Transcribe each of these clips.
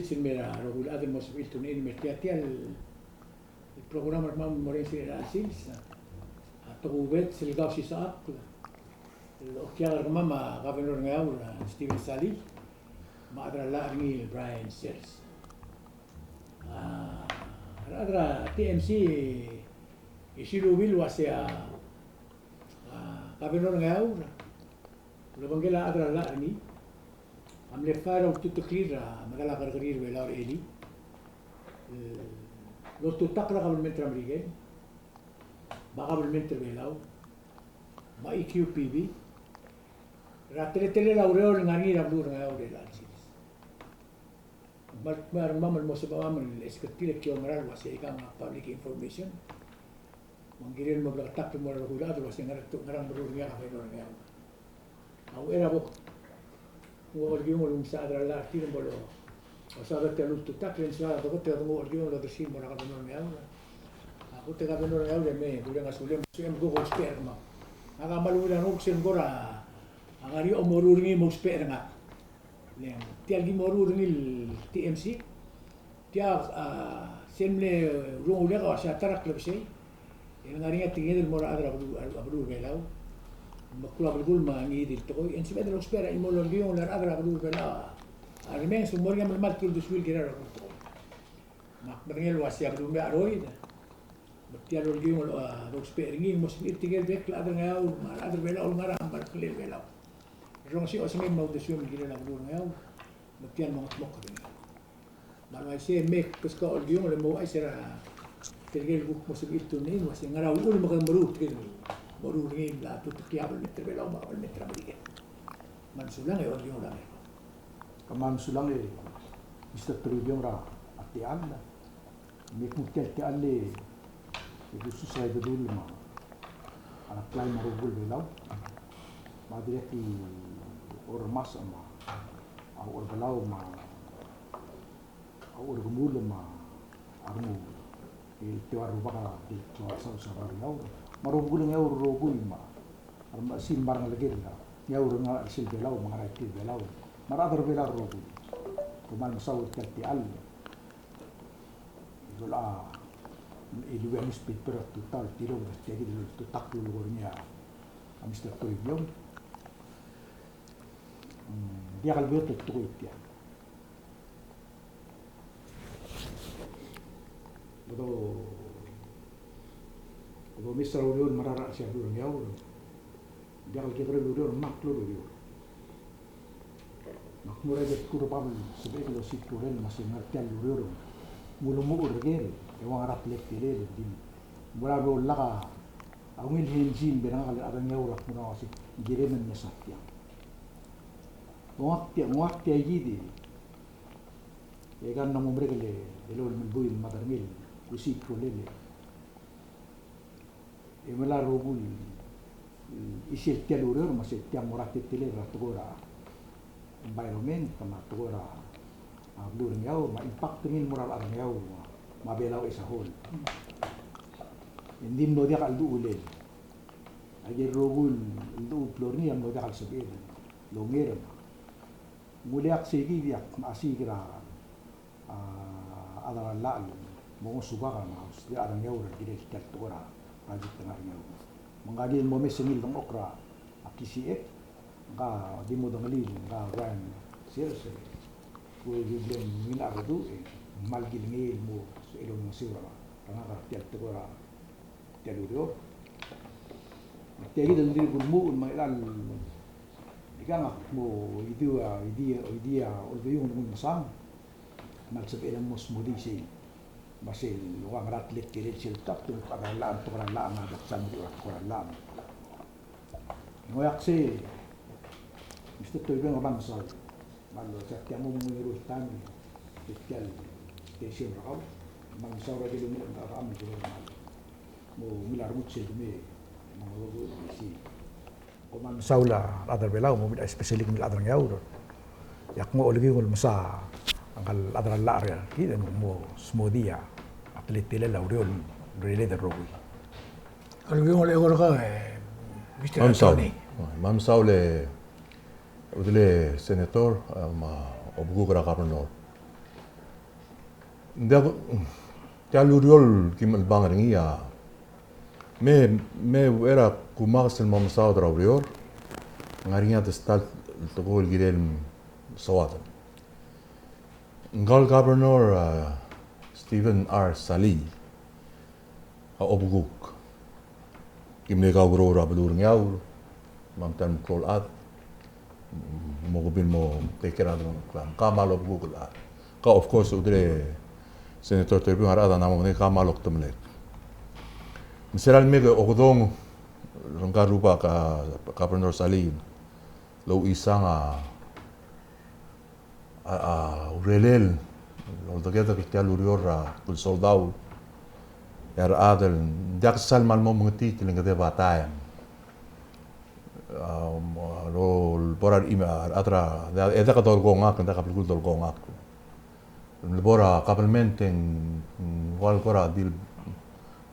sin mera rogul adem mos visto ni mertiati el programa mam morense era asils a trouvet sil Kausischakl okiagar mama governor ngaura Steven Salii ma adra la ni Brien sales adra TMC isilu bil wasia governor ngaura lo bangela adra la ni am le faro tutto clear magala gargarir velar eli lo tutakra qabel metra american ba qabel metra velau ma IQPB ratele laureo ngani rabdur ngaure la sis mar mamal mosaba mamal esketil ki omral wasi ikang public information mangirin mo bla tak mo ro gula do wasi ngarang bro ngia ka no ngia au era bo Orgium sadra la tiren bolo. O sada te lutu taklen sala do te do orgium lo desim bona ka no nea. A putte ka no nea me dure nga sulem sem go sperma. Aga malura no sem gora. Agari o morurni mo sperma. Le ti algi morurni TMC. Tia semle rongule ka sa tarak lebse. El ngaringa tingel mora adra abru velau. Makula bergul ma ngi dil to en sibed lo spera in molo gion la adra blu bela almen su morga mal matkul de suil gira to mak berngel wasia blu me aroi betia lo gion lo spera ngi mos itigel bek la adra ngau ma adra bela ul ngara bar kle bela rong si osme mo de suil gira la blu ngau betia mo mok de ma se mek peska ol gion le mo aisera tergel buk mos itu ni wasia ngara ul mo kan beru Baru rin la tutukia bal meter belau ma bal meter amerikan. Mansulang e orgion la. Kamam sulang e Mr. Trudion ra ati alla. Me kutel te alle e susai de dul ma. Ana klai ma rogul belau. Ma direti or mas ma. Or belau ma. Or gumul ma. Armu e te waru baka di sa sa belau. Marugul ng rogul ma arma sim barang lagi la yaur nga sil belau mga right belau marador belau rogul kuman masaw ti al dola ilu anis paper total tiro jadi tu tak dulu gornya Mr. Toybion dia kalau betul tu itu betul Kalau Mr. Urion marara siya durang yaw, dia kalau kita Urion maklo Urion. Makmura jet kuro pablo, sebab kalau si Urion masih ngertian Urion, mulu regel, yang harap lek tele di, mula laka, awil henjin benang kali ada yaw rak muna masih jiremen mesakya. Muak tiya gidi, ya kan namu mereka le, elol melbuin madarmil, kusi Urion Emela rogul isi tial urur masih tiang morat tele ratugora environment kama tugora blur ngau ma impact tingin moral ar ngau ma belau isahol indim no dia kaldu ule aje rogul ndu blur ni am no dia kal sebel longer muliak segi dia masih kira ada la mo subaga ma dia ada ngau dia tial tugora Ajit tengah niya. Mengadi mo may singil ng okra, akisiek, nga di mo dong alil, nga Brien sales, kuya biblen mina arado, malgilingil mo sa ilong ng sira, nga kartial tegura, tialurior. Tiagi dan diri gulmo, mga ilal, ikangak mo, idea, ulbayong ng masang, nagsabi ilang mo smoothie Basil luang ratlet kiri siltap tu karalaan ada sandu karalaan. Ngoyak si Mr. Toybion bangsa malu setiap mu mengiru tani setiap station rau bangsa raja lu nak ram tu mu milar mucil me mau si koman saula adar belau mu especially mil adar ngaur yak mo olgi gol masa angkal adar lar ya kita mo smodia atlet tele laureol rele de rogu olgi gol egor ka Mam saule udle senator ma obgugra governor Dia luriol kim bang ringia. Me era kumagas el mamsao draurior. Ngaringa testal togol girel sawatan. Ngal Governor Stephen R. Salii obuguk. Kimle ka uro rabulur nyaur. Mamtan krol at. Mo gubin mo tekera ng klan. Kamalo obuguk at. Ka of course udre Senator Terbion harada namo ne kamalok tumlek. Miseral mega ogodong ronggaruba ka Governor Salii lo isang urelel lo together kita lurior kul soldau yar adel dak salmal mo mengeti kiling de batayan lo borar ima atra eda ka dolgongak nda ka pilgul dolgongak bora kapalmente wal kora dil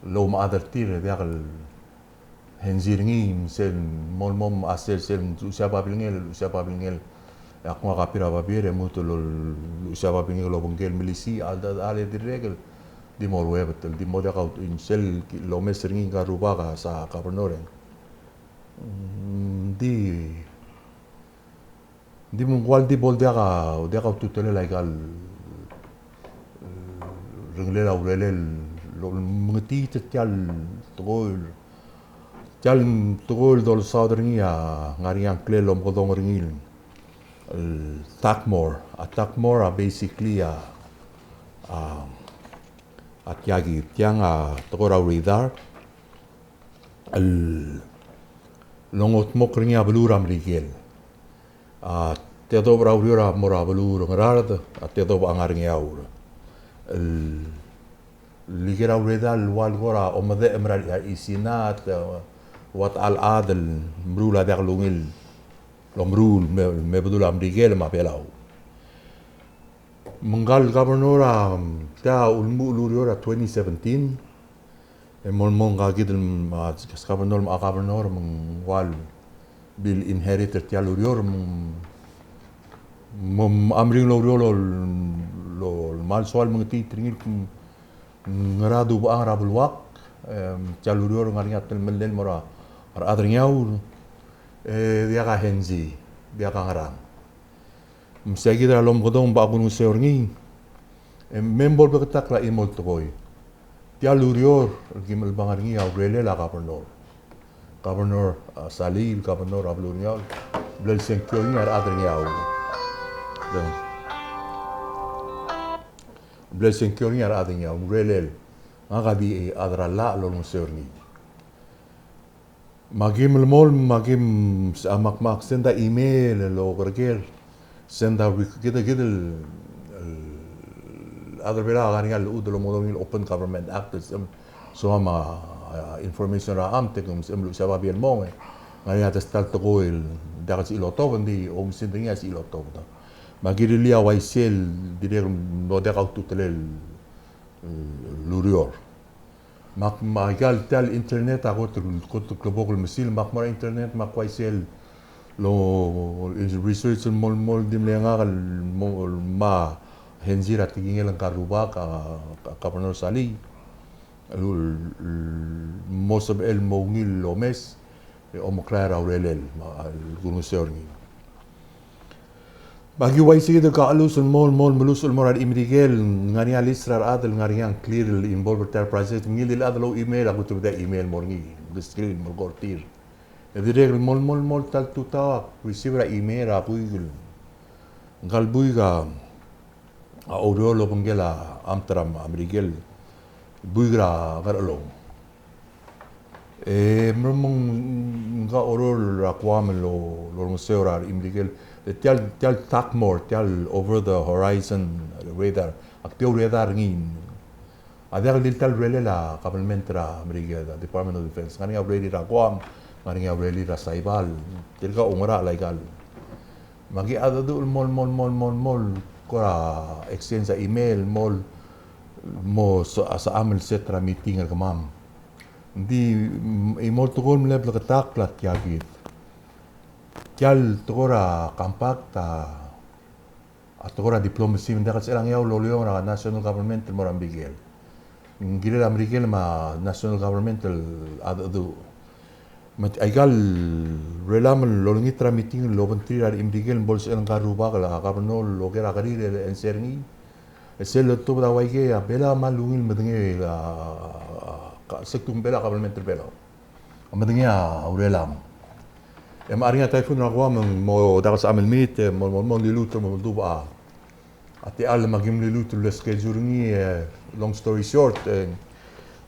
lo ma adartir diakal henziringi sel mom asel sel usaba bilngel ako nga kapira babire muto lo usaba bilngel lo bungel milisi ale dirregel di mo webetel di mo da kaut in sel lo mesringi ka rubaga sa Governor di mo wal di bol dia ka tutele legal rengle la urelel lo mengeti tial togol dol saudringia ngariang klelom kodong ringil Takmore basically at yagi tiang togora radar longot mokringia belura mrigel tedo brauriora mora belur ngarad tedo angaringia ur ligera radar wal gora omade emral isinat wat al adel mrula dak lungil lomrul me bedul amrigel ma Palau menggal Governor ta ulmu luriora 2017 mon ga gidel Governor mengwal bil inheritor ta lurior amring lurior lo mal soal mengti tringil ngaradu ba rabul wak jalurior ngaringat melen mora adrinyaur dia ka henzi dia ka ngarang msegi da lom godong ba kunu seorngi membol betak la imol toy jalurior gimel bangarngi aurele la Governor Salii Governor ablurior blel senkyoing adrinyaur blessing kyo ni ara ading ya relel ngagabi adra la lo seorni magim mak senda email lo gerger senda kita adra bela garingal udlo modong open government act so ama information ra am tekum semlu sababi el monge ngaya testal to goil dagat iloto ndi o sindringa si iloto magiri lia waisel direk no de tutele lurior mak magal tal internet agot klobokol mesil mak mara internet mak waisel lo research mol dimlenga ma henzira tingel karuba ka Governor Salii most of el mongil lomes o moklara urelel gunuseorni bagi waisi itu ka alus mol melusul moral imrigel ngari alisrar adel ngari yang clear involved ter project ngil adlo email aku tu email morngi screen mol gortir jadi mol tal tuta receive email aku igul ngal buiga audio lo pengela amtram amrigel buigra garalo memang nga orol rakwam lo museurar imrigel tial Takmore tial over the horizon radar actio radar ngin ada dil tal rele la kapalmentra America Department of Defense ngani already ra kwam ngani already ra saibal tilga ungara legal magi ada du mol kora exchange sa email mo sa amel setra meeting al kamam di imol tukol mleb la kataklat yagit tial tokora kampak ta Atau diplomacy mendapat selang yau lolio na national government moram bigel. Gila Amerika ma national government ada tu. Mat aigal relam lolongitra meeting lo menteri dari imdigel bol selang karuba kala governor lo kera kari le enserni. Sel tu pada waige ya bela malungil medenge sektum bela government bela. Medenge relam. Aringa taifun rawa mo dakas amel meet mo liluto mo duba. Ati al magim liluto le schedule ni long story short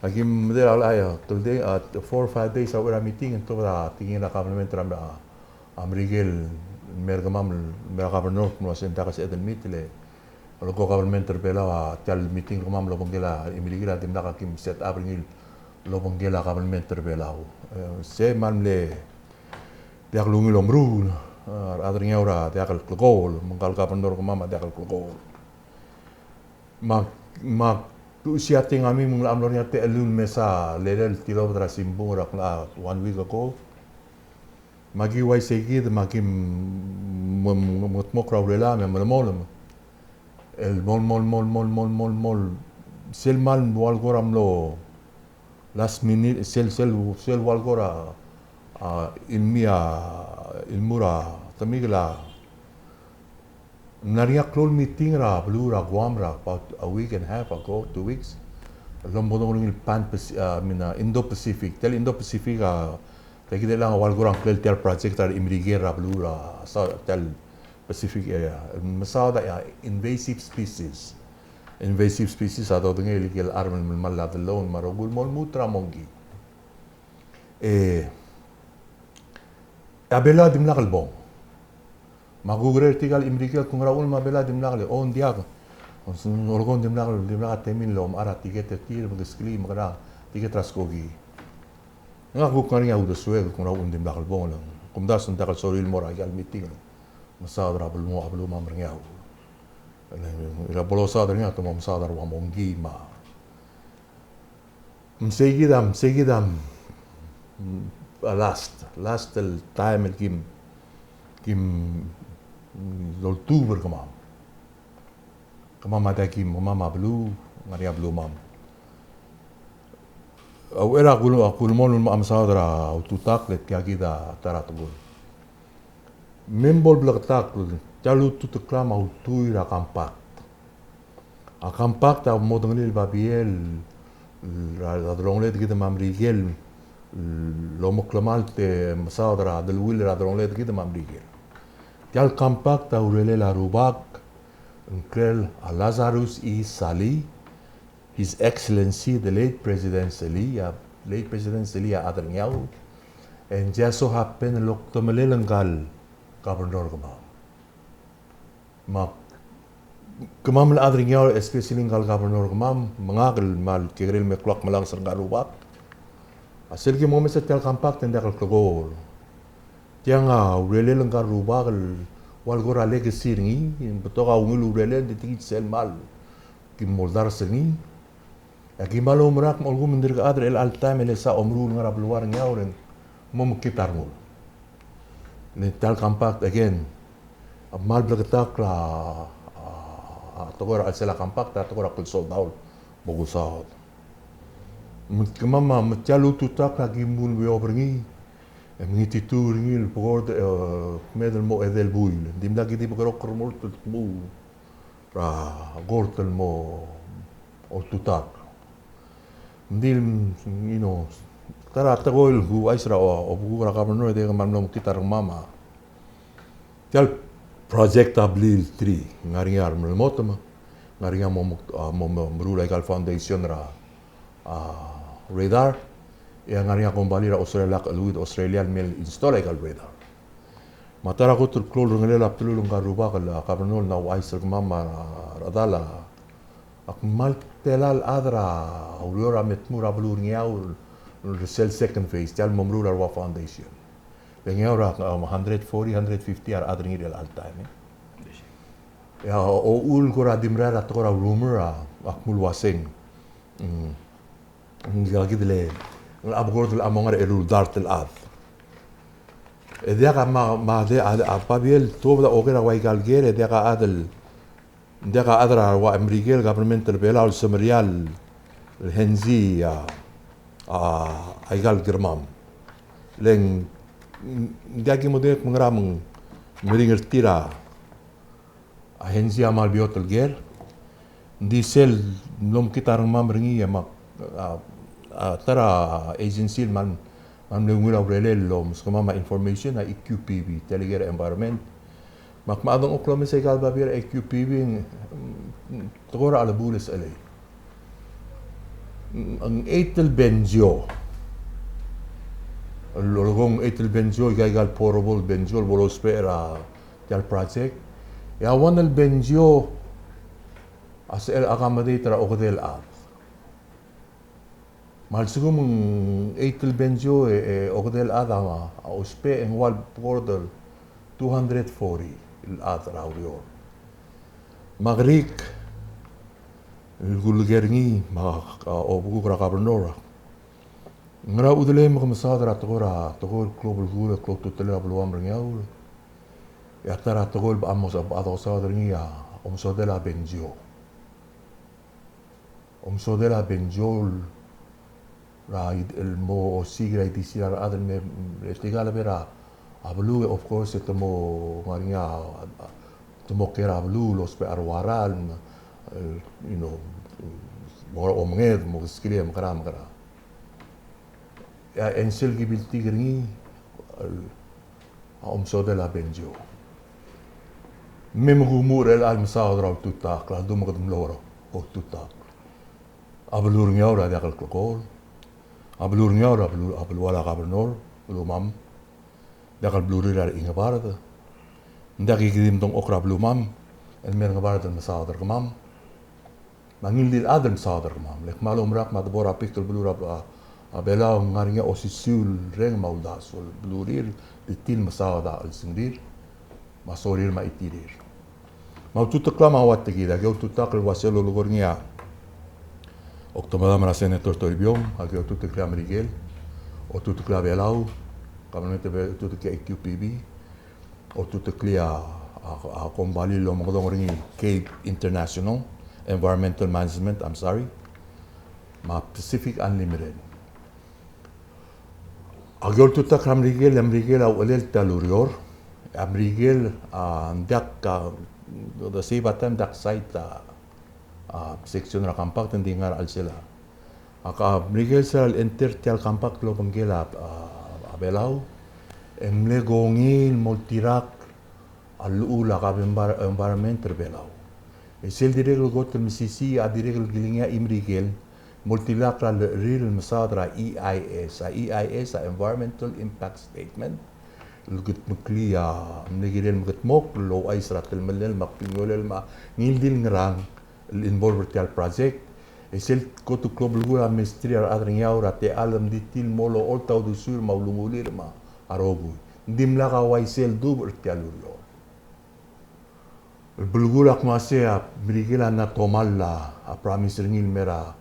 agim de ala today at 4 or 5 days awara meeting and to da tingin na government ram Amerigel mergamam mer governor mo sen dakas eden meet le lo government bela tal meeting gamam lo bongela imigila dim na kim set up ni lo bongela government bela se mamle dia lungi lomru adrinya ora dia kal gol mengkal governor mama dia kal gol mak tu siating kami menglam lornya te alun mesa lelel tilo tra simbura 1 week ago magi wai segi de magi motmokra urela me molmol el mol sel mal walgoram lo last minute sel walgora ilmura tamigla naria clone meeting ra blura guamra about a week and a half ago 2 weeks lombodong il pan mina Indo Pacific tagi lang walgorang klel tel project ar imrigera blura sa tel Pacific area masada ya invasive species ato ngel gel armen malad lon marogul mol mutra mongi abela dim nakal bong magugrer tigal imrigel kung raul mabela dim nakal on diag orgon dim nakal temin lom ara tiget tir magskli magara tiget raskogi nga ku kan ya udah suwe kung raul dim nakal bong lang kumdas ntakal soril mora gal meeting masadra belum mamrnya ila bolosa adanya to masadra wa mongi ma msegidam last time kim l'octubre kamam ada kim mama blue ngaria blue mam au era akul mon am sadra tutak let kagida taratugul membol blaktak jalu tutuklam au tuira kampak a kampak ta modonil babiel la dronglet gida mamrigel lo moclamalte masadra del willer adronlet gida mamrigel Tial kampak ta urele la rubak Uncle Lazarus E. Salii, His Excellency the late President Salii Adarnyau, and just so happen loktomelelangal Governor Kamam la Adarnyau especially ngal Governor kamam mangagal mal kigril me klok malang sang rubak. Asal ki mo sa tial kampak tendakal klogol. Tiang urele langar rubak walgora legacy ringi betul kau ngulu urele ditingit sel mal ki moldar sengi aki malo merak molgu mendir ka adre el altam ele sa omru ngarap luar ngauren mom kitar mul ne tal kampak again mal blagatak la togora alsela kampak ta togora kul soldaul bogusao mama mchalu tutak lagi mul we obringi mengiti tu ringil pokor medel mo edel buil dim lagi di pokor kormol tu mu ra gortel mo o tutak ndim tara tagol hu aisra o bugu ra kamno de mamno kitar mama tel project ablil 3 ngaringar motoma ngaringa mo mrula egal foundation ra radar yang ngaringa kembali ra Australian mail install egal radar matara ko tur klol ngela tulung karuba kala karnol na waisel mama radala akmal telal adra aurora metmura blur ngiaur sel second phase tal momrula wa foundation lengiaura 140 150 ar adri ngil al time ya o ul gora dimra ra tora rumor akmul waseng ngagi dele abgord amongar elul dart al ad dia ka ma de apabiel tobda ogera waigal gere dia ka adel ndeka adra wa Amerikel government Palau Samarial Henzi aigal germam leng ndaki modek mengeram meringer tira Henzi amal biotel ger di sel lom kita remam ringi ya mak tara agency man lengula relel lom skama information na EQPB teleger environment mak maadong oklome sa igal babir EQPB togora ala bulis alay ang etel benzio lologong etel benzio igal portable benzio bolos pera tal project ya wanal benzio as el accommodator o hotel at mahal siguro mong etel benzio o hotel at uspe en wal border 240 at raurior magrik gulgerngi o bukura kabernora ngara udele mo masadra togora togor global gula klok to tele abluam ringaul ya tara togol ba amos ado sadringi ya omsodela benzio omsodela benzio ra el mo sigra di sira adel me estigala vera ablu of course tomo ngaringa tomo kera ablu los pe arwaral you know more o mnged mo skili am kara ya ensel gibil tigri omsodela benzio mem gumur el al masadra tutta kla dum qadm loro o tutta abulur nyaura dakal klokol abulur nyaura abul wala gabernor lumam dakal blurira ingabarda ndaki gidim dong okra blumam el mer ngabarda masadra gamam mangil dil adam masadra gamam lek malum rak madbora piktul blura abela ngaringa osisul reng maudas ol blurir ditil masada al singdir masorir ma itirir mau tutakla ma wat gida geu tutakl waselo lugornia oktomada mara senator torbiom ageu tutakla Miguel o tutakla Palau kabinete tutakla EQPB o tutakla a kombali lo mongdong ringi Cape International Environmental Management ma Pacific Unlimited ageu tutakla Miguel au elel talurior Amrigel ndak the same time dak site section ra compact ndingar alsela aka Amrigel sal intertial compact lo bangela Palau emle gongil multirak alula ka environment Palau esel dirego got MCC a dirego gilinga Imrigel multilateral real masadra EIS environmental impact statement lugut mukliya nigirel mugat mok lo ay sratel melel makpingolel ma ngildil ngrang involved tal project esel kotu club lugura mestria adrinyaw rate alam ditil molo oltaw du sur maulungulir ma arogu dimla ka waisel dubur taluryo bulgura kmasea brigila na tomalla a promise ringil mera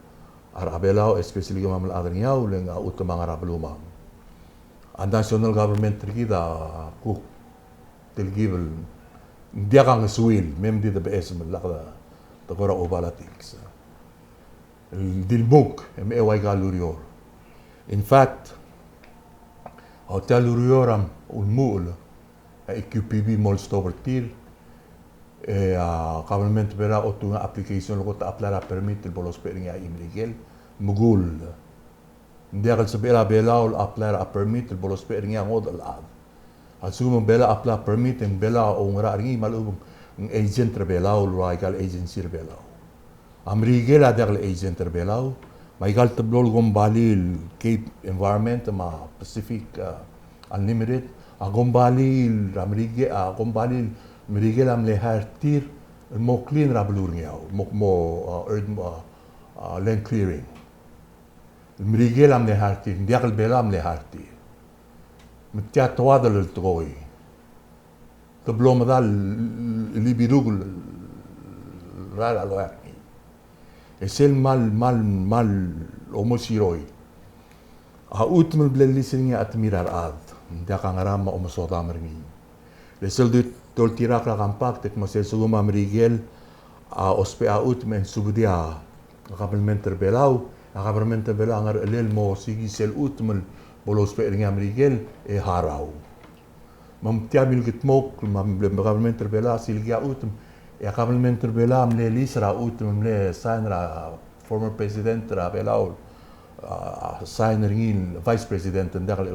arabelao especially gamal adrinyaw lenga utamang arabluma a national government kita cook tilgivel dia kang suil mem di the bes lakda tagora obalatics dilbuk me way galurior in fact hotel urioram ulmul EQPB molstovertir government bera otunga application lo ta apply permit el bolos peringa imlegal mugul ndekal sa Palau apply a permit el bolos peringa ngod al ad asuma bela apply permit en bela o ngra ringi malubong ng agent Palau local agency Palau amrigel adal agent Palau maigal tablol gombalil Cape Environment ma Pacific Unlimited agombalil amrige agombalil mrigel am lehartir mo clean rablur ngiaw mo earth land clearing mrigel am lehartir diakal bela am lehartir متيا توادل التقوي تبلو مدال اللي بيدوغ رال الواقي يسيل مال اوموسيروي هاوت من بلالي سنيا اتمير الارض دا كان رام اومسودا مرمي يسيل دول تيراك لا كامباكت كما سيل سوما مريجل a ospe a ut men subudia a kabelmenter belau a kabelmenter belau ngar elel mo sigi sel ut mel bolos pe ringa Miguel e harau mam tiamil gitmok mam kabelmenter belau silgia ut e kabelmenter belau mle lisra ut mle sainra former president ra belau sign ringil vice president ndakal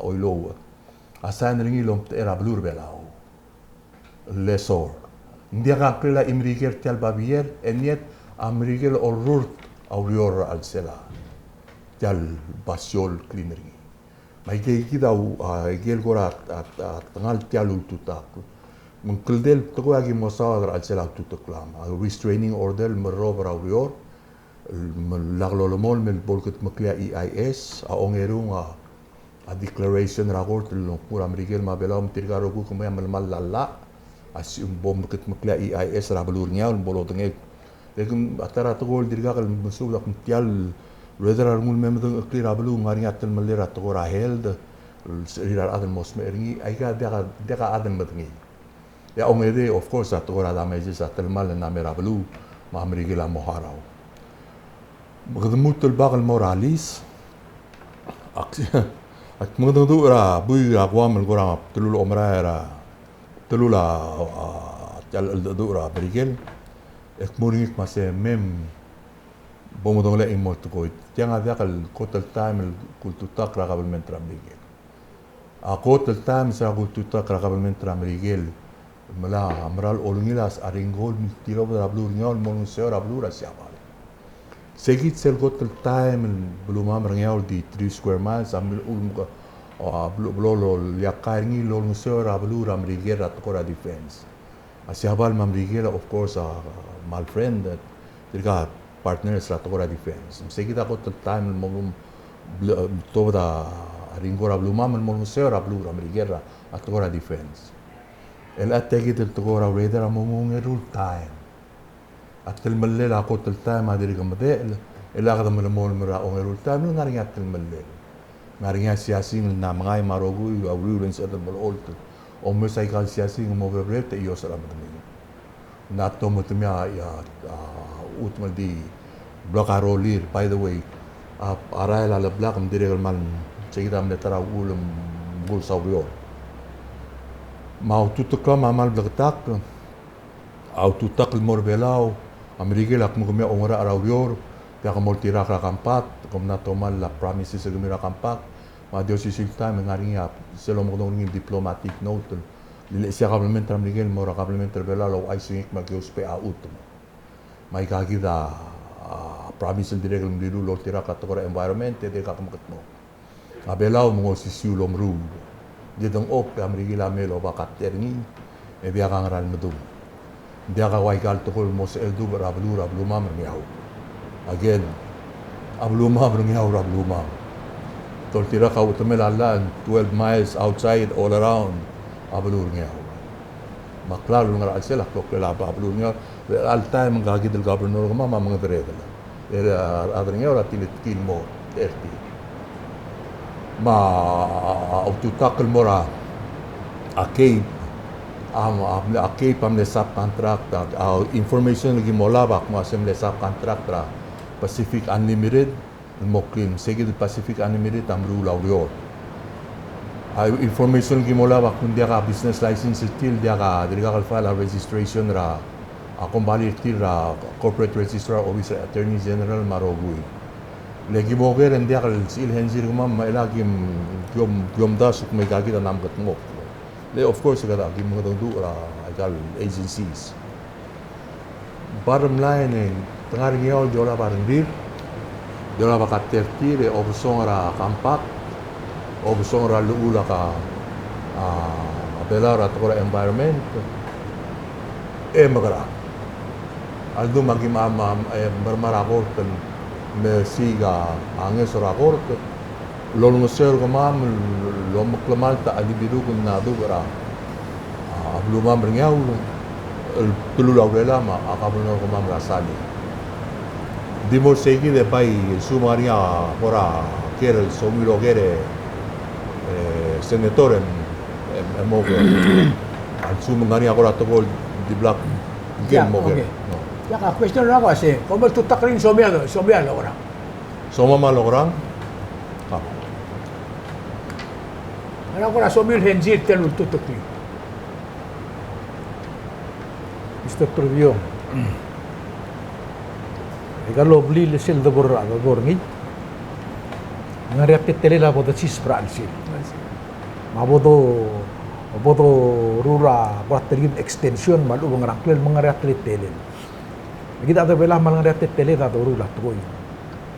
oilo a sign ringil om era blur belau lesor ndia kaklela imrigel tial babier eniet amrigel orurt aurior al sela tial basiol cleanery mai ke kita gel gora tangal tial tutak mengkeldel toko agi mosawa al sela tutaklam restraining order merober aurior laglolomol mel bolket maklia EIS a ongerung a declaration ragort lo pura amrigel mabelam tirgaro ku kumaya malalla as bom ket maklia EIS rabalurnya bolo tenge lekin atara togol dirga kal musul dak tial whether armul memang clear rabalu ngari atel malera togora held sira adan mosmeringi aiga deka adan batngi ya ongede of course togora damages atel mal na merabalu ma amrigela moharau magdumut الباقي الموراليس ak magdumut ra bui ra kwam gora tulul omra ra tulula jal dura berigel ek muringik mase mem bomodong le imot ko tiang ada kal kotel time kultu tak ra kabelment ra berigel a kotel time sa kultu tak ra kabelment ra berigel mala amral olungilas aringol tiro ra blur nyol mon se ra blur siapa segit sel kotel time belum amrangol di 3 square miles ambil ulmuka blolo liakaingi lolong sera belura merigera tokora defense asiabal mamrigera of course my friend that dirga partners la tokora defense segita ko time mogum toda ringora bluma mon sera blura merigera tokora defense el ategi del tokora redera momung erul time atel mallela ko time adirga model el agdam mol mara on erul time ngari atel mallela ngaringa siasi na mga marogu awulen sa dal olt o mesay kal siasi mo bebrete iyo sara madami nato mo tumya ya utmal di blokarolir by the way arail ala black am direl man segida am letara ulum gul sawyo ma tutukla mamal blaktak au tutak morbelau amerigel ak mo kumya ongara arawyor kaya kamoltira ka kampat kom na tomal la promises sa gumira kampak ma Dios isilta mengaringa selo mo dong diplomatic note lili siya kablement ram Miguel mora kablement bela lo ay singik magios pe out mai kagida promise direct ng dilu lo tira ka tokora environment de ka kamakat mo abelaw mo si siulom ru di dong op ka Miguel amelo bakat terni e biya kang ral mo dum dia ka wai kal tokol mo sa eldu rablu mamar miaw again abluma brungiaw rabluma toltira ka utamel alla 12 miles outside all around ablurnya maklar lungar asela kokla ablurnya al time gagid el governor mama mga dredela era adrnya ora tilit kilmo erti ma autotakal mora akay akay pamle sub contract information lagi mola bak mo assemble sub contract ra Pacific Unlimited moklin segi del Pacific Unlimited amru laurior information ki mola ba kun dia ka business license til dia ka dirga kal file registration ra akong bali til ra corporate registrar officer attorney general marogui legi moger en dia kal sil henzir mam mailagim yom das may gagita nam kat mo le of course kada gi mo do ra agal agencies bottom line tengah ngiol jola bareng dir jola bakat tertire obsong ra kampak obsong ra luula ka bela ra tokora environment magara aldo magim ama bermara korten me siga anges ra kort lolong ser ko mam lo maklamal ta alibiru kun na do ra abluma bringaw tululaw lama akabno ko mam ra Salii Dimos segi de pai sumaria ora quiere somiro quiere senatore mogo al sumaria ora toko di black game mogo no Yaka question na kasi, kung tutak rin somya orang. Soma malograng? Ano ko na somil henzit telul tutok rin. Mr. Trujillo. Ika lovely sil da borngi. Ngariat telila bodo sis bransil. Mabodo rura buat extension malu mengarangkel mengariat telel. Kita ada bela mengariat telel da rula tuoi.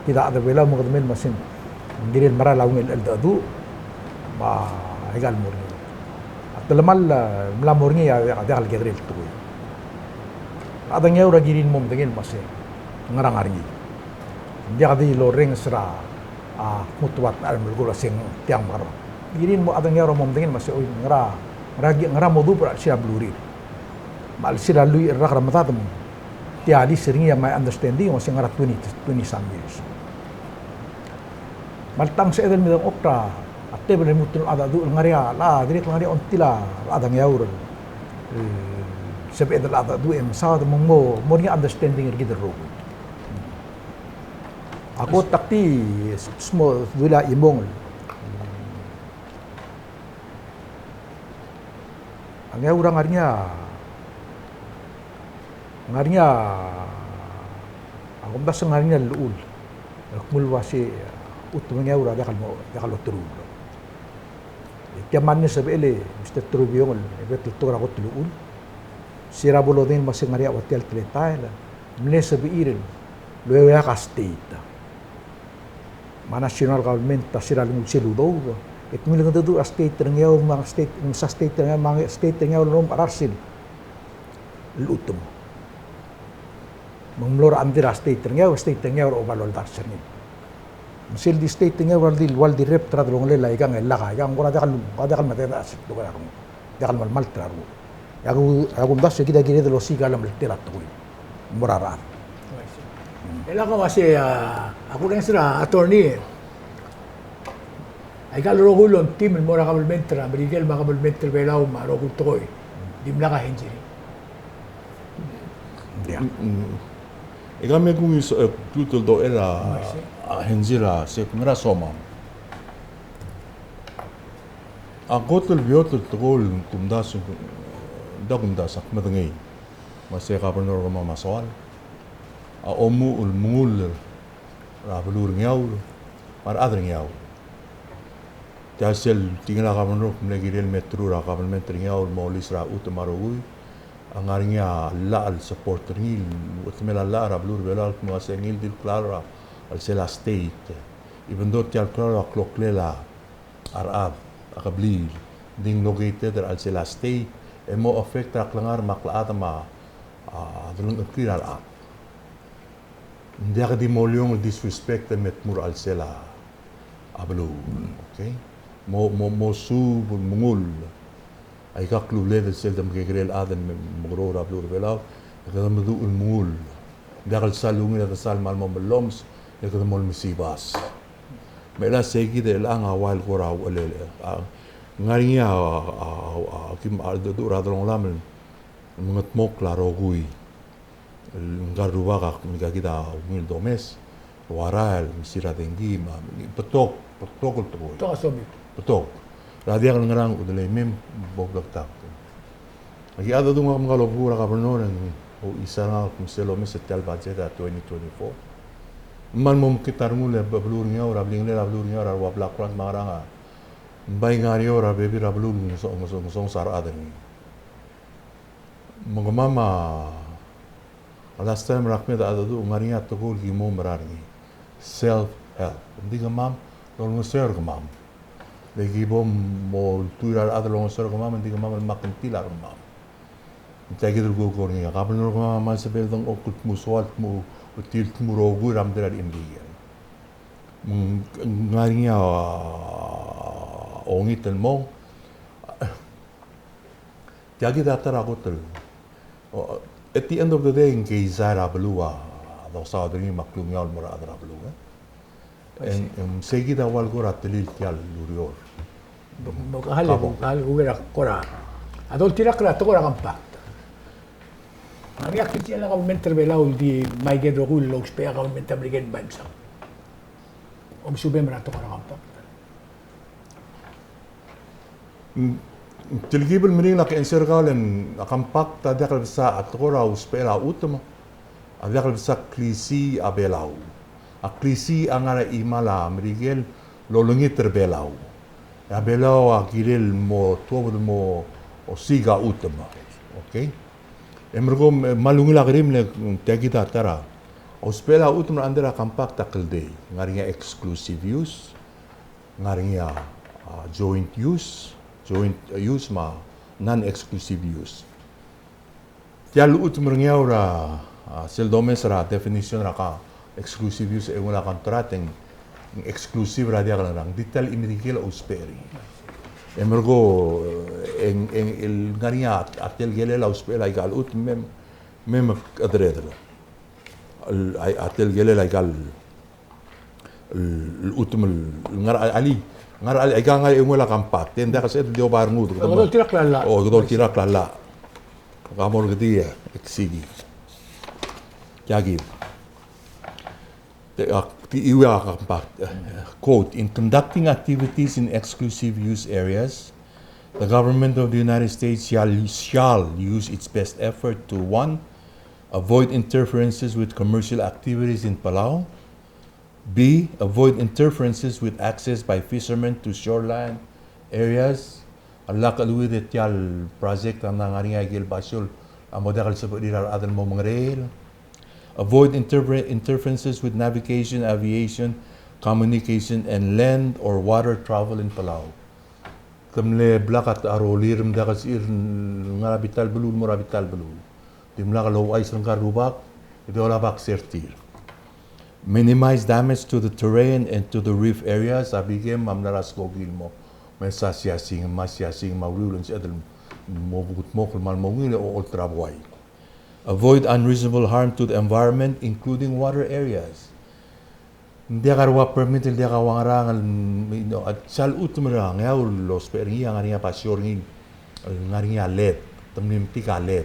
Kita ada bela mengadmel masin ngirin mara laungil eldadu ba egal murni. Atlamal melamurni ya ada hal gedril tuoi. Ada nyaura girin mom dengan masih ngarang argi. Dia di loreng sera mutuat almul gula sing tiang maro. Girin mo ada nyaura mom dengan masih oi ngara modu per sia bluri. Mal sila lui rak ramatatum. Tiadi sering ya my understanding masih ngara 20 some years. Maltang sa edel midang okra atte bele mutul ada du ngaria la direk ngaria ontila ada nyaura. Sebab itu ada dua emsah tu mungkin understanding kita roh. Aku takti semua dua imong. Angya orang ngarinya aku dah ngarinya luul. Aku mulwasi utumnya orang dah kalau terus. Kiamannya sebab ele Mr. Trujillo betul tu aku luul. Sira bolodin masih ngaria hotel teletai lah. Mlesa biirin. Luya ka state. National government ta sira lung siludo. Et milang tu a state tengau mga state sa state tengau mga state tengau lom ararsil. Lutum. Mangmlor andira state tengau o balol darserni. Misil di state tengau wal di rep tradrong le laigang elaka gang ora dakal matera asit do ka rum. Dakal mal traru. Aku dah kita kira tu losi kalau meleterat tu, murarat. Ela ko masih aku rin sila attorney. Ay kalau rogulon tim mura kabelmentra, berigel makabelmentra belau ma rogul toy. Dimla ka henjiri. Ya. Ika me kung tutul do ela henjira se kumra soma. Aku tu biotul tol kumdas dagunda sak madangai masih kapanor ko mamaswal omu ul mungul rabulur nyaw par adr nyaw tasel tingala kapanor ko negirel metro ra kapan metro nyaw molis ra utmarugui angarnya la al supporter nil utmela la rabulur belal mo asengil dil clara al sela state even though tial clara clocklela arab akablir ding located al sela state emo afekta klangar maklaata ma dulung ukira al dia di molyong disrespect met mur al sela ablu okay mo su mungul ay ka klu level sel dam gegrel adan mugro ablu belaw kada madu ul mungul dagal salung ila sal mal moms kada mol misibas mela segi de lang awal gora wala ngarinya kim aldo radrong lamen mengat mok la rogui ngaruwa ka kita ngil domes waral misira dengi ma petok to asomi petok radia kan ngarang udele mem boblok tak lagi ada tu ngam kalau pura ka benon o isana kumselo mes tel budget 2024 man mom kitar mule bablur nya ora bling le bablur nya ora wa blak kran maranga Bay ngari ora bebi rablu ngosong sar adani. Mama last time rakme da adu ngariya to gol gi mo marani. Self help. Diga mam lo ngosor mam. De gi bom mo turar adu lo ngosor mam diga mam makin tilar mam. Tagi dur go gorni ga kabno mam se beldang okut muswal mu util tmuro gu ram der imbigen. Ngariya ongit el mo tiagi datar agotel at the end of the day nke izara blua do sa dri maklum yal mura adra blua en seguida wal gora telil tial lurior hal gura kora adol tirak la to gora kampa Ang yakit siya lang government Palau di may gedro ko logs pa government American banks. Sube merato karakampak. Tilgibel miring na keensergalen akampak ta dakal sa atkora uspela utama. Adakal sa klisi abelau. A klisi angara imala mirigel lolongit terbelau. Abelau a giril mo tuwa mo o siga utama. Okay? Emergo malungila grim le tegita tara. Uspela utama andera akampak takalde. Ngaringa exclusive use. Ngaringa joint use. Joint use ma non-exclusive use. Tial utama ngaura seldomes ra definition ra ka exclusive use e wala contrateng exclusive ra dia lang detail imirigil usperi. Emergo en el ngaria atel gele la uspela igal ut mem adredlo. Al atel gele la igal الأتم النار علي نار علي كان علي ولا كامبات تين ده كسر ديو بارنود قدول تيرك لا أو قدول تيرك لا قامور قدية إكسيجي كاجيب تيويا كامبات quote in conducting activities in exclusive use areas the government of the United States shall use its best effort to 1. Avoid interferences with commercial activities in Palau. B. Avoid interferences with access by fishermen to shoreline areas. Allah kalui de tial project ang nangaringa gil basul ang modal sa pagdirar adan mo mga rail. Avoid interferences with navigation, aviation, communication, and land or water travel in Palau. Kamle blakat arolirim dakas ir ngarabital belul morabital belul. Dimla kalau ay sang karubak, ito wala bak sertir. Minimize damage to the terrain and to the reef areas. Abigem mamnaras ko gilmo. May sasyasing, masyasing, mawulun si adal mobugut mo kung malmawil o ultrabuay. Avoid unreasonable harm to the environment, including water areas. Hindi karwa permit hindi kawangarangal at sal utmara ngaw los peringa ngariya pasyoring ngariya let tamnim tika let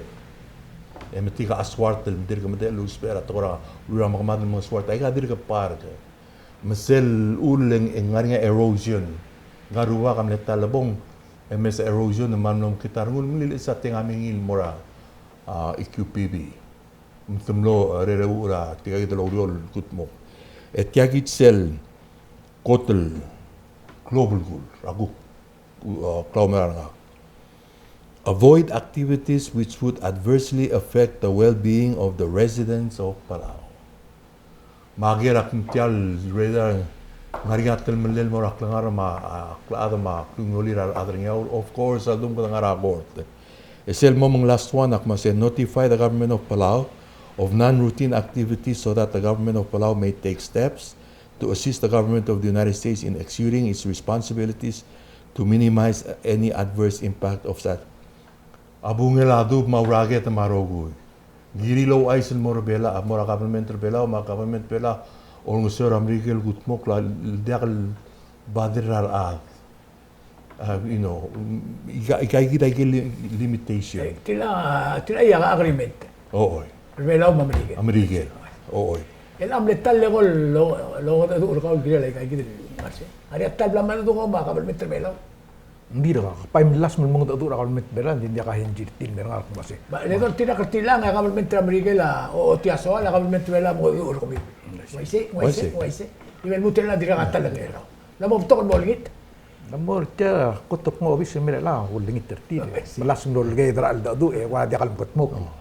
tika aswart dir ka medel los pera tora lura makamad mo aswart ay ka dir ka park mesel uleng ngariya erosion garuwa kam let talabong mes erosion mannom kitarngul milil sa tingamingil mora EQPB mtumlo rereura tika idolo rol kutmo et yagit sel kotel global gul ragu klaumeranga. Avoid activities which would adversely affect the well-being of the residents of Palau. Magirak ntial radar ngarigatel melel morak langar ma klaada ma kungolir adringaul of course aldum ngara bort. Esel momong last one akma say notify the government of Palau of non-routine activities so that the government of Palau may take steps to assist the government of the United States in executing its responsibilities to minimize any adverse impact of that. Abungeladu mauraget marogu. Girilo aisen morabela, mora government bela, ma government bela, olmusor Amerikel gutmok la dekal badiral ad. You know, ikay limitation. Tila iya agreement. Oo. Palau Amerika. Amerika. Oo. El amle tal le gol lo da dur ka gila like gila marse. Ari tal bla man do ko ma ka meter Palau. Hindi ra ka pa las mo mga dur ka met beran hindi ka hinjir tin meran ka marse. Ba le don tira kertila nga ka meter Amerika la o tiaso la ka meter Palau mo dur ko mi. Waise. Ibel mutel na dira ka tal la. La mo to mo lingit. Namor ta kutop mo bis mera la lingit terti. Malas mo lgay dra al dadu e wa dia kal mo.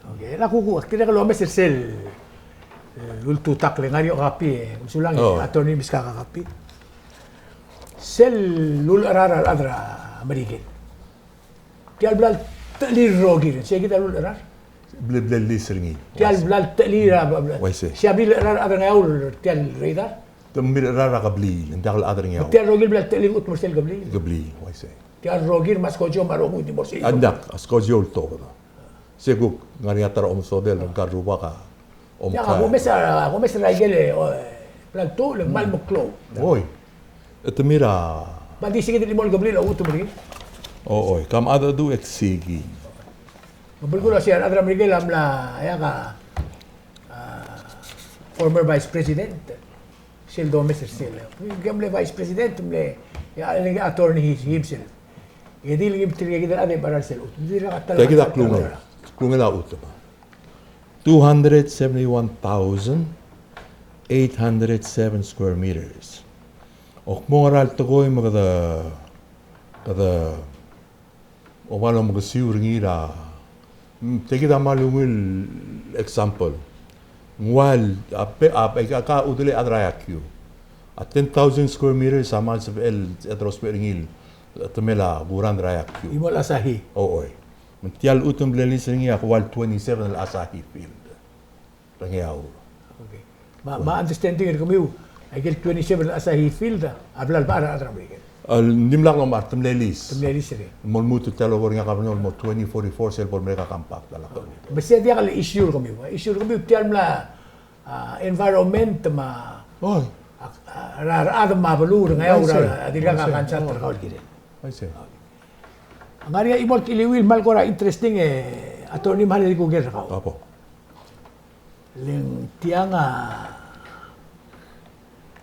Okay, nakukuha. Kaya kalau may sel ultu takle ngario kapi, usulang attorney bis kakakapi. Sel lul arar adra American. Tial blal talir rogir, siya kita lul arar. Blal lisringi. Tial blal talir Waise. siya bil arar adra ngaul tial radar. Tamir arar kabli, hindi akal adra ngaw. Tial rogir blal talir ut morsel kabli. Kabli, waise. Tial rogir mas kojo marogu di morsel. Andak, askojo to ko. Seguk ngari atar sodel garuba ka Ya ako mes raigele planto le mal moklo. Oy. Ito mira. Ba di sige di mo gabli la uto bri. Oy, kam ada du eksigi. Berguna siya Adra Miguel amla ya ka former vice president Sil Domes still. Gamle vice president mle ya attorney himself. Jadi lagi betul kita ada barar sel. Jadi kata. Jadi kita klungela utama. 271,807 square meters. Och moral togoy kada omalo mga siuringira. Take it a malumil example. While ka utile adrayakyu. At 10,000 square meters sama sa atrospering Tumela buran drayakyu. Imol Asahi. Oo. Mential utum blelis ringi ako wal 27 al Asahi field. Rangiaw. Okay. Ma-understanding kami I get 27 Asahi field ablal para Adra Miguel. Nimlak no mar tumlelis. Tumlelis rin. Mol mutu talo war nga kapno mo 2044 sel por mereka kampak dalako. Basta dia kali issue kami. Issue kami tial mla environment ma. Oy. Adam mabalur ngayon adira ka kansa terkawal kire. I see. Ang area imol kiliwil mal ko ra interesting attorney mahal ko ger ka. Apo. Ling tianga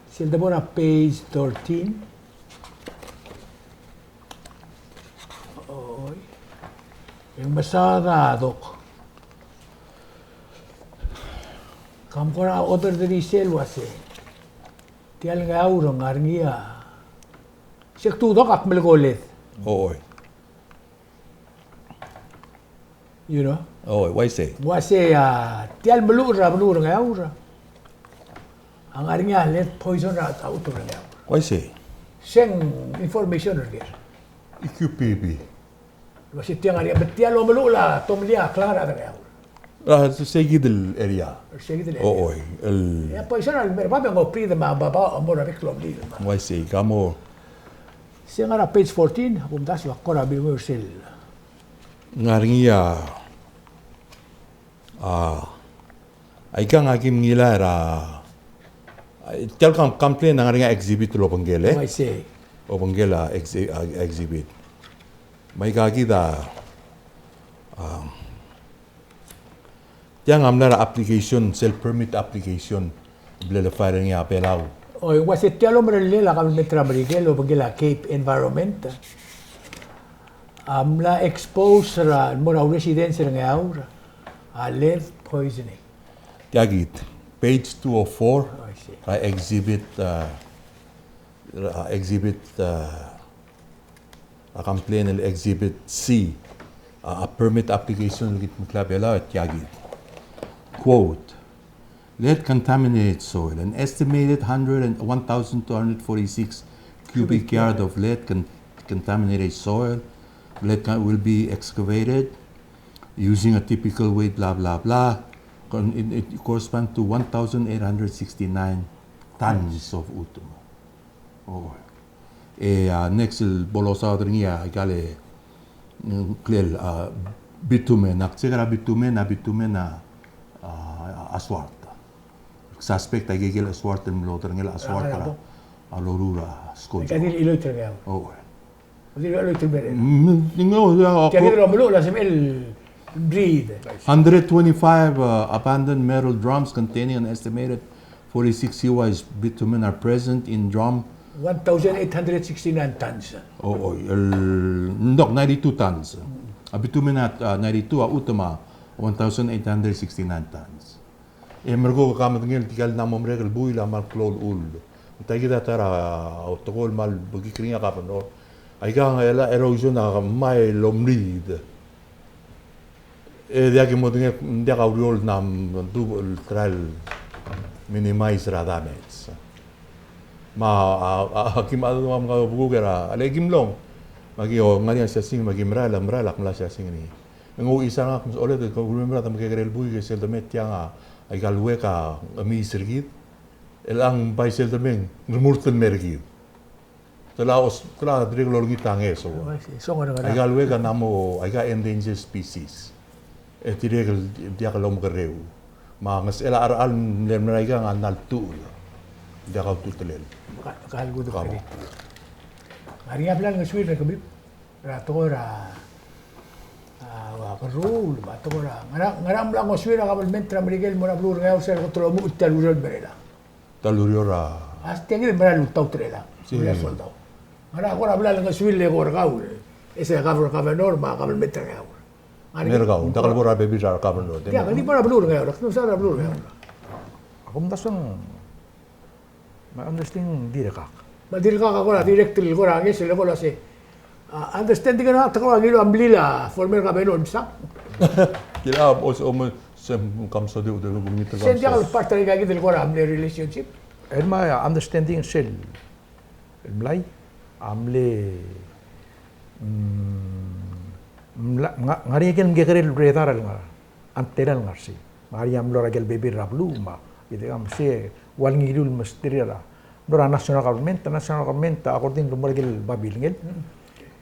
silda mo na page 13. Oy. Yung basada dok. Kam ko na order dari sel wase. Tial nga urang arngia. Siya tudok ak melgolet. Oo. You know? Oo, why say? Wase tial melura nga ura. Ang arngia let poison ra ta uto nga ura. Why say? Siyang information rin. IQPB. Wase tiang arngia tial o melula tomlia clara nga ura. Seguid el area. Seguid el area. Oo. Ya poison al merba ngo pri de mababa amor reclom li. Why say? Kamo Siya nga na page 14, pumuntas yung akora bilmo sel. Ngaringia ay kang akim ngila ra tel kam complain ngaringa exhibit lo banggele. I say. O banggela exhibit. May kagida yang amlara application self permit application blela firing ya Palau. O yung wasit tialo marilila kami metra marigelo bagila Cape Environment. Amla expose ra mura residence ra ngaura. Lead poisoning. Yagit page 204 I see. exhibit complaint exhibit C a permit application git mklabela at yagit. Quote, lead contaminated soil. An estimated 1,246 cubic yard of lead contaminated soil. Lead will be excavated using a typical weight, blah, blah, blah. It corresponds to 1,869 tons of utumo. Oh. Next, bolosa ringia, gale, clear, bitumen, naksigara bitumen na aswart. Suspect ay gigil aswart ng loter ngila aswart para alorura skoja. Kadil iloy tergao. Oh. Kadil iloy tergao. Ningo Kadil lo mulu la semel breed. 125 abandoned metal drums containing an estimated 46 CYs bitumen are present in drum 1,869 tons. Oh, 92 tons. Bitumen at 92 utama 1,869 tons. Mergo kamat ngel tikal na momregel buy la mal klol ul. Tay kita tara autogol mal bagi kringa kapan no. Ay ka nga erosion na may lomrid. Dia que modenge dia ka uriol nam double trial minimize ra damage. Hakim ado mga bugera alegim long. Magi o ngani siya sing magimrala mla siya sing ni. Ngo isa nga kung ulit ko remember tam kay buy kay sel damet yang ay galwe ka ami sergit elang bay sel dameng rumurten mergit talaos tra driglo ngitang eso ay galwe ka namo ay ka endangered species tirigel dia ka lom gareu mangas ela aral lemray ka nga naltul dia ka tutelel kalgo do kari ari aplan ng swir na kami rato ra rule ba to ra. Ngaram lang oswira government tra Miguel mo na blur ngaw sa ko mo utalurol berela. Taluriora. Hasta que me lu tau trela. Sí. Le soldado. Ngara ko ra lang oswile ko gaul. Ese governor ma government tra ngaw. Mergau, takal bora baby jar governor. Ya, ni para blur ngaw, no sa blur ngaw. Ako mdasan ma-understand dire kak. Madir ka ko ra directly ko ra ngis le ko la se. Understanding na ta ko ngilo amblila former governor sa. Kila os sem kam sa de udah bunyi terus. Sen dia part ri gagi del ko ra amle relationship. And my understanding sel mulai amle ngari ken gegerel redar nga anteral ngarsi. Mari amlo ragel baby rablu ma. Gitu kan se wal ngilul masterira. Nora national government according to morgel babilngel.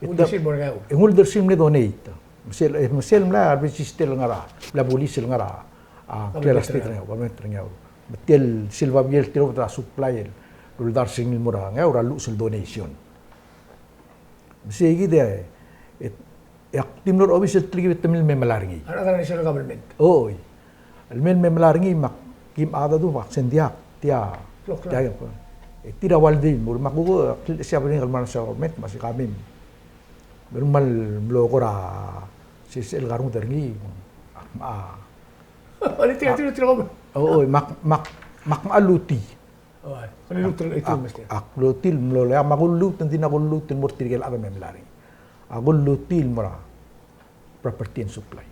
Uldersim mo ngaw. Uldersim ne donate. Mesel mla arbisistel ngara. La police ngara. Clear state nga government nga. Betel silva biel tiro tra supply el dar singil mura nga ora lu sul donation. Mesegi de yak timnor official trigi betemil memalaringi. Ana national government. Oy. El men memalaringi mak kim ada du mak sendiak tia. Tia ko. Tira waldi mur makugo siapa ni kalman government masih kami. Bermal blokora sisel garung terngi. Ani tira ko. Oh, mak aluti. Oh, ani lutul itu mesti. Aklutil mlo ya magulut nanti nagulut mur tirgel ada memlari. Agulutil mura property and supply.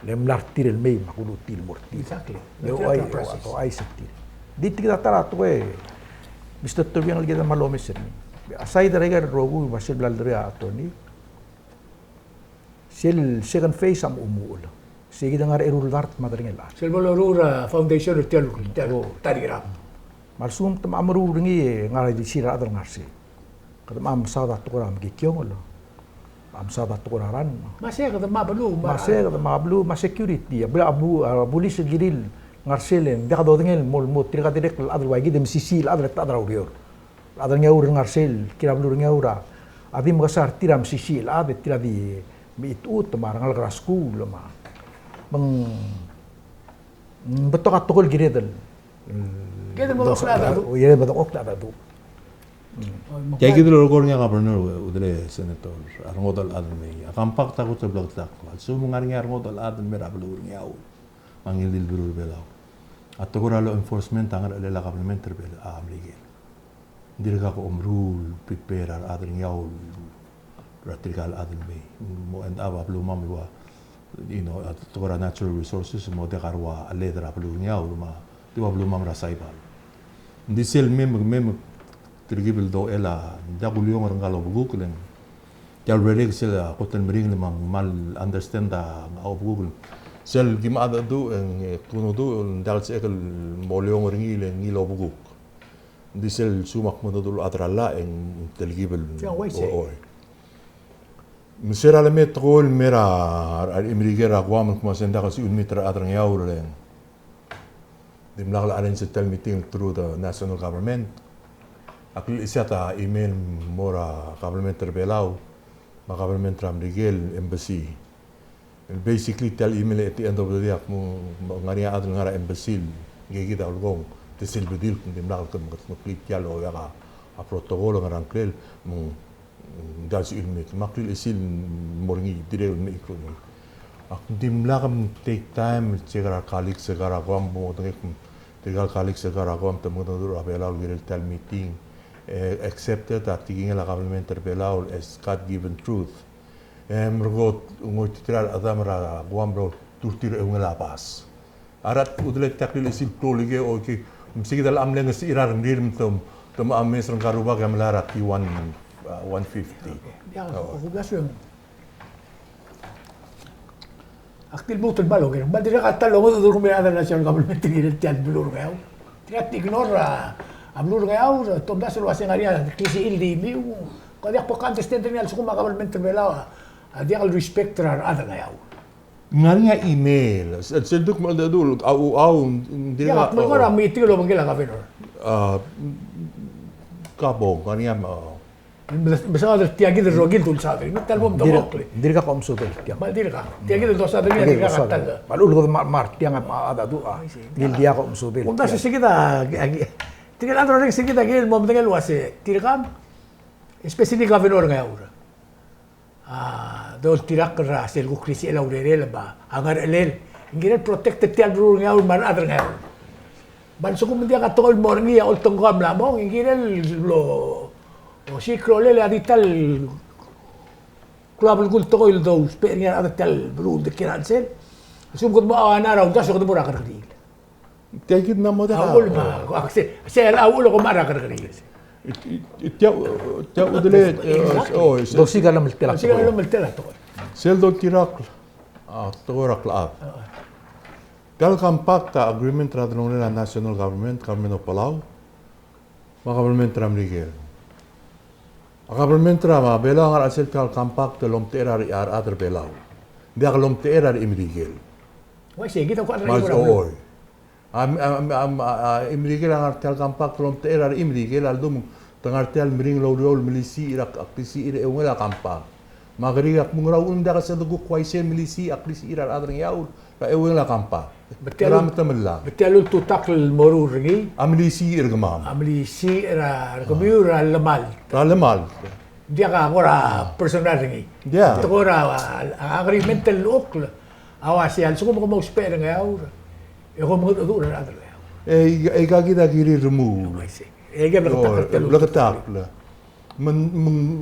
Lemlar tirel mei magulutil mur. Exactly. Yo ay saktir. Di kita tara to Mr. Turbiyang lagi na malomis rin. Aside dari kan rogu masih belalari atoni. Sel second phase am umuul. Sige dengar erul dart madaring la. Sel bolorura foundation tial tarigram. Marsum tam amru ringi ngarai di sira adar ngarsi. Kada am sada to ram gikyong lo. Am sada to ran. Masih kada mablu. Masih kada mablu ma security. Bla abu police giril ngarselen dia kado dengel mol mot tira direk adar wagi dem sisil adar ta adar urior. Adar ngaur ngarsel kira blur ngaura. Adi magasar tiram sisil ade tira di mitut marang al school ma. Betok atokol giredel. Kita mau kelada tu. Oh iya betok kelada tu. Kayak gitu loh kornya governor udah senator arngodal admi. Akampak takut sebelah tak. Sumungarnya arngodal admi merah belur nyau. Mangilil belur belau. Atau kora law enforcement tangan adalah government terbel Amerika. Dirga ko rule prepare admi nyau. Ratrikal admi. Mo and aba belum mamwa. Tukara natural resources mo de karwa aledra belur nyau ma. Tiwa belum mam rasai bal. Di sel mem tergibil do ela dagul yung ngalo Google jal relek sel koten bring le mal understand da au Google sel gim ada du en tuno du dal sekel molong ringi le ngilo buguk di sel sumak mo dul atralla en tergibil o misera le metrol mera al imrigera gwam kuma senda kasi un meter atrang yaur le dimlak la arrange a meeting through the national government. Akil isyata email mora government Palau, ma government Miguel embassy. And basically tell email at the end of the day mo ngariya adul ngara embassy gigita ulgong tisil bedil kung dimlak kan maklit yalo ya ka a protocolo ngarang krel mo dal si ilmit maklil isil moringi dire me ikro. Ak dimlak take time chegar kalik segara gwam mo tegal kalik segara gwam tamo dur Palau girel tell meeting accepted that the government Palau as God-given truth. Mergot ngot tirar adamra guambro turtir lapas. Arat udlet taklil isil tolige o ki msigi dal amleng si irar ndirm tom ames rang karuba gam larat 150. Ya, obligación. Aktil mo tul balo gero. Badira ka talo mo durmi ada national government ni tiad blur gaw. Tiat ignora. Ablur gaw tom das lo hacen área kisi ildi mi ko dia po kan testente ni al sukuma government Palau. Dia al respect rar ada gaw. Ngariya email. Seduk mo dul au Ya, mo ko mi tilo mo gila governor. Kabo ngariya Besar tiagi del rogil tul sadri. Metal bom dogokle. Dirka kom sotel tiang. Mal dirka. Tiagi del sadri ni dirka katal. Balu lo mar tiang ada dua. Gil dia kom sotel. Unta sesigita. Tinggal antro ring sesigita gil mom tinggal wase. Tirkam. Spesifik gavernor ngaura. Dol tirak keras el kukrisi el aurel ba. Angar elel. Ingirel protected tial bru ngaur mar adr ngaur. Ban suku mendia katol morngi ol tonggam lamong ingirel lo o si crolele adital club el gulto il do sperian adital bru de kiransel. Sum mo anara unta so ko mura kargil. Tiagid na mo da. Awul ma. Se el awul ko mara kargil. Tiag udele Dosi galam telak. Siga lo meltela to. sel do tirak torak la. Gal compacta agreement radno la national government of Palau. Ma government ram rigel. Government ram bela ngar asel kal compact lom terar ar other belau. Dia lom terar imrigel. Wah sige kita ko Mas oi. Imrigel ngar tel compact lom terar imrigel aldum tangar tel mring lo milisi irak aktisi ire ungela compact. Magari ak mungraw unda ka sa dugo kwaise milisi aktisi irar other yaul ka ungela compact. Ram tamalla. Betul tu takl morur ringi. Amlisi irgamam. Amli si ra komur lemal. Ralemal. Dia ka ora personal ringi. Dia. To ora agreement el okl. Awasi al suko mo spera nga aura. E ko mo do ra adre. E gagida giri remu. E gem Lagatak. Men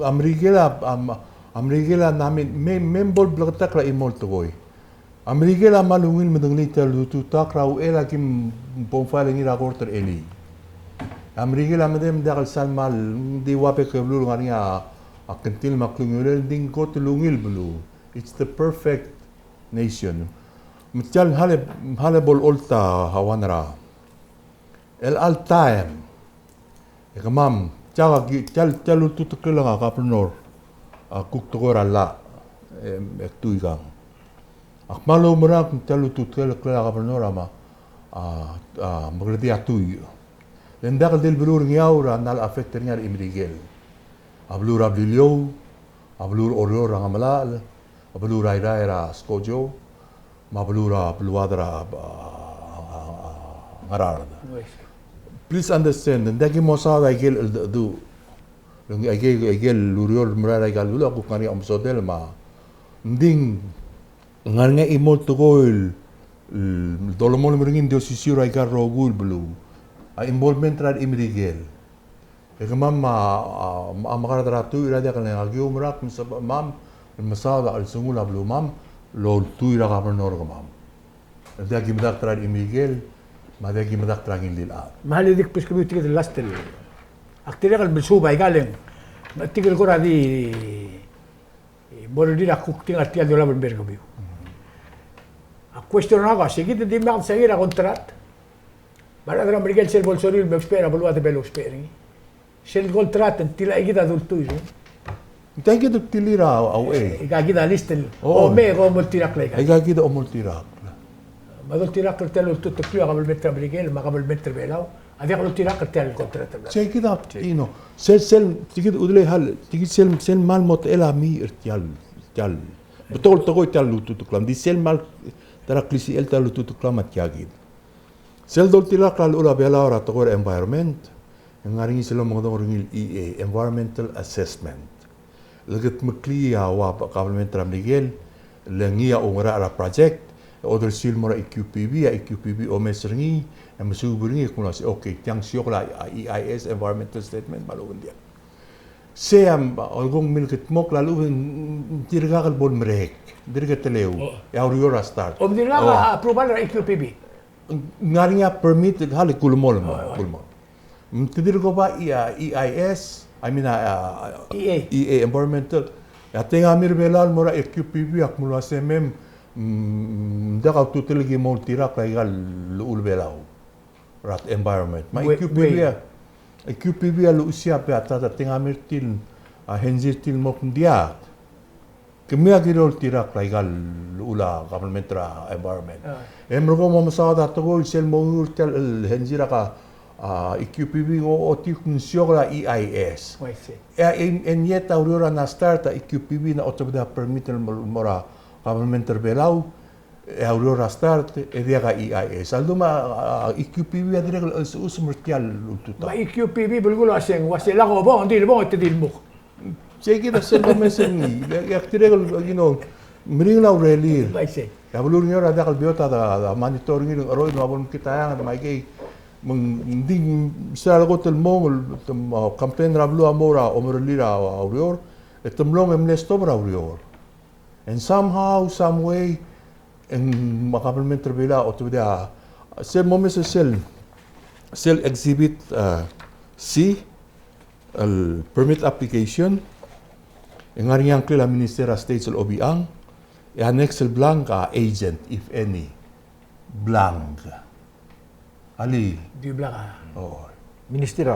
Amerigela namin membol lagatak la imol togoy. Amerigela malungin medengli terlutu takrau ela kim pomfaling ira korter eli. Amerigela medem dakal salmal di wape keblur ngania akentil maklungul ding kot lungil belu. It's the perfect nation. Mutial halebol olta hawanra. El al time. Ekamam cal lutu tukela kapnor. Kuk tokora la ektuigang. Akmalo merak cal lutu tukela kapnor ama magredi atui. Lendak del blur ngiaura nal afekternya imrigel. Ablur ablilio, ablur oror rangamalal, ablur aira skojo, mablura bluadra ngararda. Please understand, ndagi mosada igel du. Lungi igel lurior murara igel lu aku kani amsodel ma. Nding ngarnga imol togoil dolomol meringin dosisira igel rogul blu. A involvement rad imrigel. Ekamam amakara ratu ira dia kan agio murak mam masada al sungula blu mam lo tu ira kapnor kamam. Dia gimadak rad imrigel. ما ذاك مدق تراجين للآن. ما هل يديك بس كبير تيجي اللاستل. أكتر قال بالسوبة يقالن. ما تيجي الكرة دي بردي لك كوكتين أرتيال دولا بالبرج بيو. أكويستون هذا سيجي دي ما سيجي كونترات. بعد ذا أمريكا سيل بولسوري بسبيرا بلوات بلو سبيري. سيل كونترات أنت لا يجي دول تويجو. أنت كده تليرا أو إيه؟ يجي دا ليستل. أو مي أو ملتيراك ليك. يجي كده أو ملتيراك. ما قلت لك قلت له تتكلوا قبل متر امريكي ما قبل متر بيلاو هذيك قلت لك قلت له الكونترات شيء كده إنه سل تيجي تقول لي هل تيجي سل مال موت إلى مي ارتيال بتقول تقول لو تتكلم دي سل مال ترى كليسي إلتا لو تتكلم تياجين سل قلت لك قال أولا بيلاو راتقول environment ngari selo mengorongil EA environmental assessment لقيت مكليا وقبل متر امريكي لنgia ongara ala project Other sil mora IQPB o mesringi ang masubringi kung nasi okay tiang siyok la EIS environmental statement maluwan dia. Siyam algong milkit mok lalu dirgal bol merek dirgat teleu ya uriora start. Om dirga approval ra IQPB. Ngarinya permit hal kulmol kulmol. Tidirgo ba EIS I mean EA environmental. Ya tenga mir belal mora IQPB ak mula semem Daka tutelgi mo tirak kaigal luul belau rat environment. Ma IQPB lu usia pe atata tingamir til henzir til mok dia. Kemia girol tirak kaigal luula government ra environment. Emro ko mo masada to go sel mo tel henzira ka IQPB o tikun siora EIS. I see. And yet aurora na start IQPB na otobda permit mora government Palau aurora start dia ka EIS. Alduma IQPB adire usmertial lututa. Ma IQPB bulgulo aseng wasila ko bo hindi mo itidil mo. Sige da selva mesen yaktire mring la rally. I see. Ya belum nyor ada kal biota da monitoring ng aroy no abon kita yang mai kay mending sal ko tel mong campaign rablu amora omrlira aurior etemlong emnesto aurior. And somehow some way en makapalment terbela o dia sel momes sel exhibit C al permit application en ariang kila Minister States al obiang annex el blanca agent if any blank ali Di blaka. oh Minister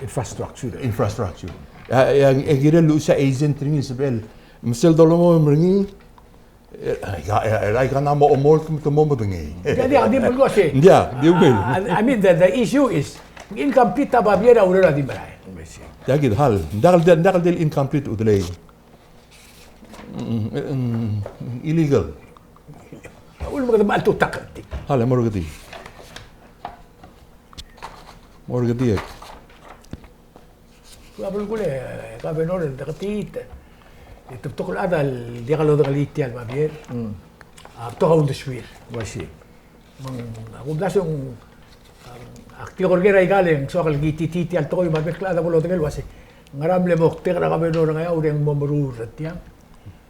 Infrastructure. infrastructure yang egire lu sa agent ring isabel misel dolomo mringi ay kana mo omol tum mo bengi Jadi adi bulgulo aseng. dia dia will I mean the issue is incomplete babiera aurora di baray. I see. Jagid hal dakal del incomplete udlay illegal Ul mo kadang alto takanti. hal morgadi Bulgulo kabenor takatita. Tuktok ada dia kalau dengan litial babier. Tukau untuk swir. Wasi. Aku langsung aktif orgera igaling so kal giti al toy babier klada bulo tinggal wasi. Ngaram le mok tekra kabenor ngaya ureng momru ratiang.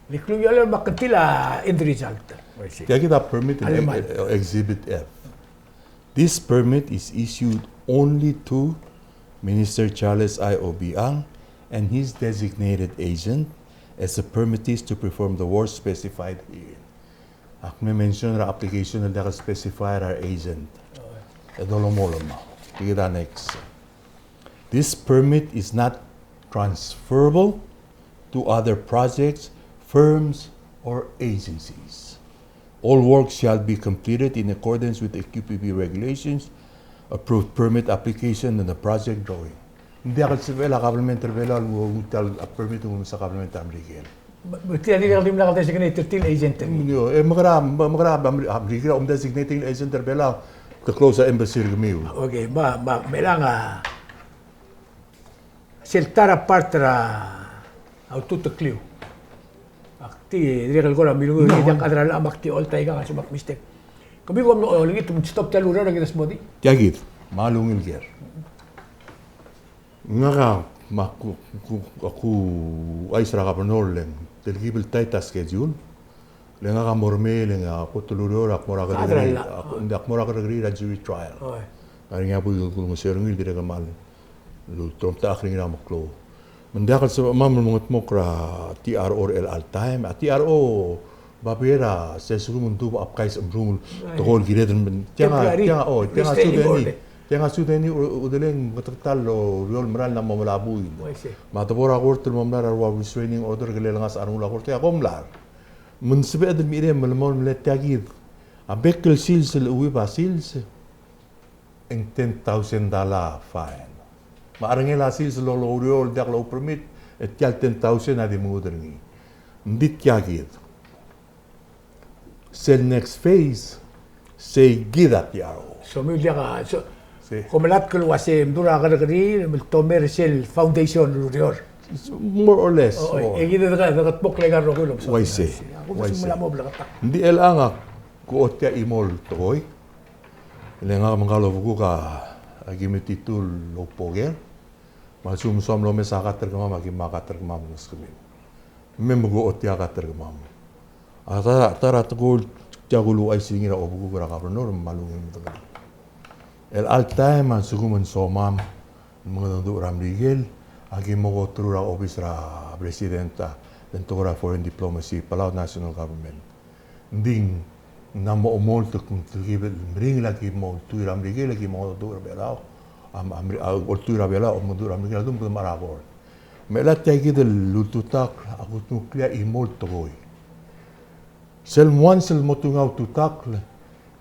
Liklu yale makatila end result. Wasi. Jagid a permit in exhibit F. This permit is issued only to Minister Charles I. Obiang and his designated agent as a permittees to perform the work specified here. Ak may mention na application na daka specify our agent. Edolomoloma. Tigida next. This permit is not transferable to other projects, firms, or agencies. All work shall be completed in accordance with the QPB regulations, approved permit application, and the project drawing. Hindi ako sibela kablement terbela tal permit mo sa kablement American. Betul dia kalau dimana kata designated till agent. Magra American designating agent terbela to close the embassy review. Okay, melanga seltara partra tutto clio. Akti dia kalau orang bilang dia kadang la makti all taiga kasi mak mistake. Kami ko mo lagi tu stop talura lagi das modi. Jagid, malungil ger. Nga aku ay sara ka panoleng telgibel taita schedule lenga ka morme lenga ako tuluro ak mora ka diri ak mora ka diri jury trial ari nga bu ko serngil dire ka mal lu tromta akhring na maklo mendakal sa mam mga mokra TRO el all time at TRO babera sa sumun tu apkais umrumul tokol gireden tianga Yang asuh ini udeleng ketertal lo real meral nama melabuin. Matapora korter mamlar arwah restraining order gelelangas armula korter akomlar. Mensebe adem ide melemon meletagid. Abekel sils uwi basils en $10,000 fine. Maarangela sils lo real dak lo permit et cal $10,000 adi muderngi. Ndit yagid. Sel next phase say gidat yao. So milya ka Komelat kalau wasi mdura kadari tomer sel foundation rurior. More or less. Gitu dekat pok legar rokul. Why say? Aku mula mo belakang. Hindi elanga ko otya imol toy. Lenga mangalo buku ka agimititul lopoger. Masum som lo mesaka terkema magi maka terkema muskumin. Memgo otya ka terkema. Ata tara tugul jagulu ay singira obuku ra kapronor malungin to. El altaim suguman somam mga nando ramligel agi mo trura office ra presidenta dentora foreign diplomacy Palau national government ding namo omol to kung tugibel ring lagi mo tu ramligel lagi mo do belao or tu rabela o mo do ramligel dum marabor melat tagi del lututak aku nuklia imol toy sel motungaw tutak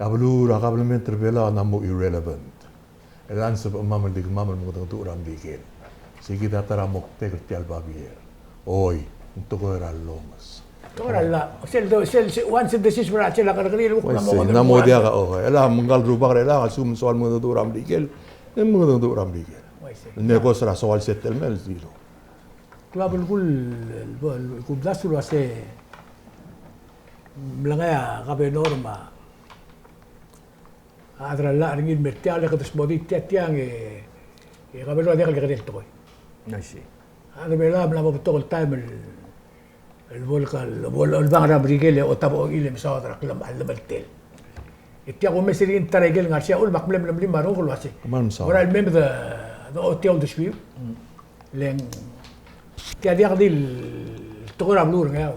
Ablu rakablement revela namo irrelevant. elan sa mamal dig mamal mo to ram digel sige datara mokte kertial babier oi untuk era lomas ora la sel once the sis para sel ka kali ko na mo dia ka oh ela mungal ruba ela sum soal mo to ram digel mo to ram digel negos ra soal settlement zero club el das lo hace mlangaya ka norma adra la ringin mertiale ka tsbodi tiang e ka belo dia ka del toy ماشي هذا بلا بلا بتقول تايم الفولكا البغرة بريجيل او تابو الى مساودر كلام علم التل التياغو مسيرين ترى يقول غارسيا اول مقبل من ما نقول واسي ورا الميم ذا اوتيل دو شبيب لين تي دي غدي التغرا بلور غاو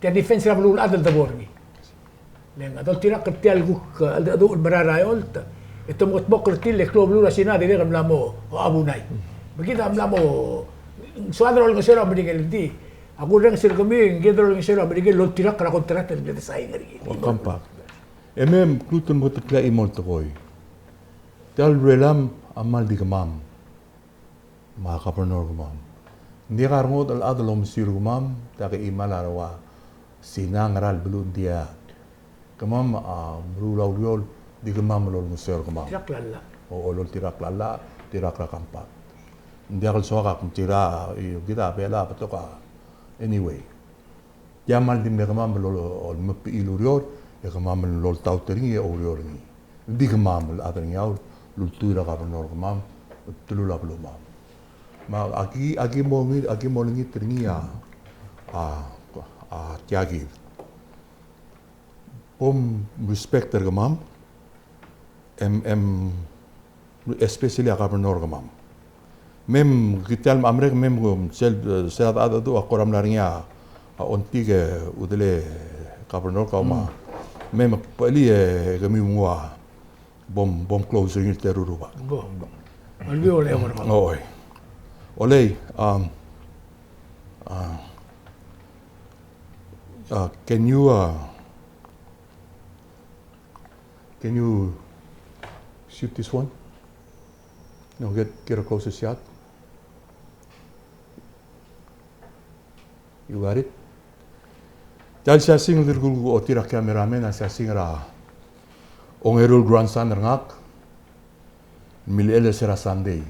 تي ديفنس بلور ادل دبورني لين ادل تيرا قتال غوك ادو المرارا يولت انتم تبقر تيل كلوب بلور سينا دي غملامو ابو ناي begitu amlamo suadro lo sero amerikel di aku reng sir kami ngedro lo sero amerikel lo tirak kara kontrat de sai ngari kampa emem klutun bot kla imol toy tal relam amal di kamam ma kapernor kamam ndi garngot al adlom sir kamam ta ke imal arwa sinang ral belun dia kamam brulau liol di kamam lo sero kamam tirak lalla o lo tirak lalla tirak kampa dia kalau soal aku tira kita bela betul anyway dia mal di mereka belum mepi ilurior ya kemam belum tahu teringi ya urior ni di kemam ada ni au lutu dah kapan orang kemam telu lah belum ma agi mau ni teringi ya tiagi respect terkemam especially kapan orang kemam mem kita Amerika mem sel ada tu aku ram larinya onti ke udele kapernor kau ma mem pali kami mua bom closer ni teruru ba albi ole oi ole can you shoot this one no get a closer shot. You got it? Dahil siya sing dirgul o tira cameraman siya sing ra ongerul grandson ngak milele sera Sunday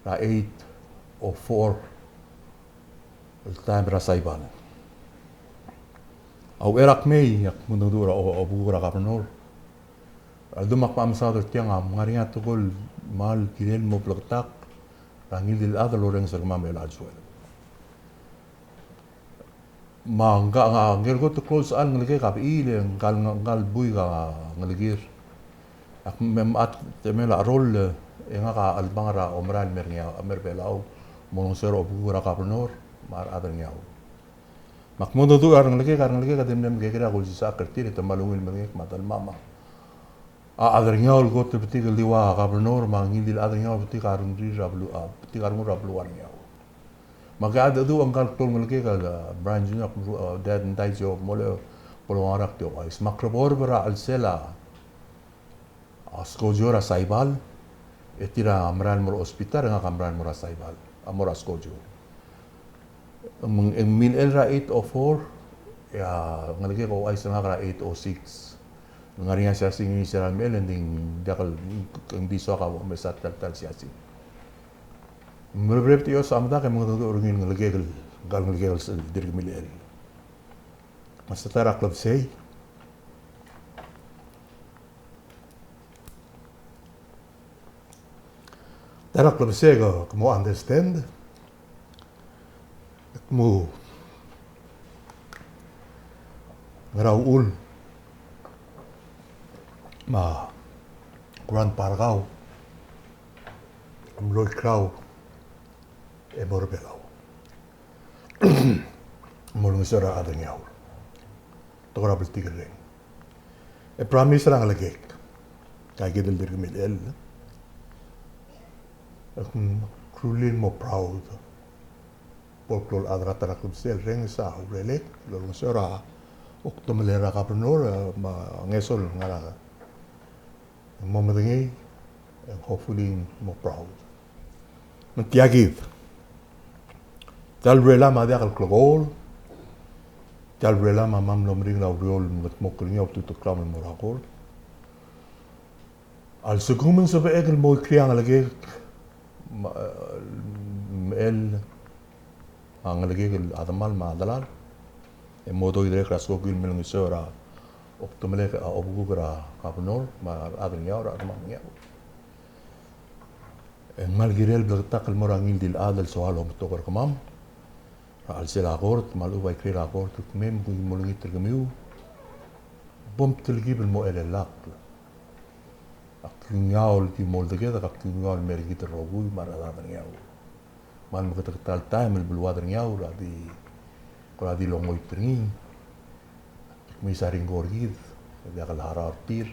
ra 8 o 4 el time ra saiban au erak mei yak munudura o bugura kapnor al dumak pam sa do tiang am ngariya tukul mal kinel mo plaktak rangil dil adal orang sagma mel ajwal ma nga ngel go to close al ngelge kap ile ngal bui ga ngelgir ak mem at temela rol nga ka albangra omral mernia amer Palau monong sero bugura kapnor mar adal nyaw makmodo tu ar ngelge ka dem ge kira gol sa kertir te malungil mengek matal mama adal nyaw go to betik liwa kapnor ma ngil adal nyaw betik arun ri rablu betik arun rablu ar nyaw maka ada tu angkal tol ngelke ka Brien Junior dad ntai jo mole polwarak tio is makrobor bara alsela askojora saibal etira amran mor hospital nga kamran mor saibal amor askojo min elra 804 ya ngelke ko is nga kara 806 ngarinya siya singi siya mel ending dakal hindi so ka mesat tal siya sing Mereka itu sama tak yang orang ngelgel diri militer. Masa tarak klub say, kamu understand, kamu ngeraul, ma Grand Pargau, kamu loy krau. Emor Palau. Mulung sera ada nyaw. Tokra bertiga ring. Promise rang lagi. Kaya kita diri milel. Aku krulin mo proud. Polklol adra tarak sel ring sa relek. Mulung sera. Okto melera kaprenor ma ngesol ngara. Mo mendengi and hopefully more proud. Mentiagid. Tal rela ma dia klogol. Tal rela ma mam lomring la riol met mokring op tot klam morakol. Al segumen so be egel mooi kriang lage el anglage adamal ma dalal. E modo idre krasko gil melng sora optomele obugra kapnol ma adrinya ora adamnya. Malgré bertakal morangil dil adal soal om tokor kamam al sela gort malu vai kre gort mem bu molngi tergemiu bom telgi bel mo ele lak akngaul di moldege da akngaul mergi terrogu mara da ngau man mo tal time bel wadar ngau la di kola di longoy tringi mi saring gorgid da kal harar tir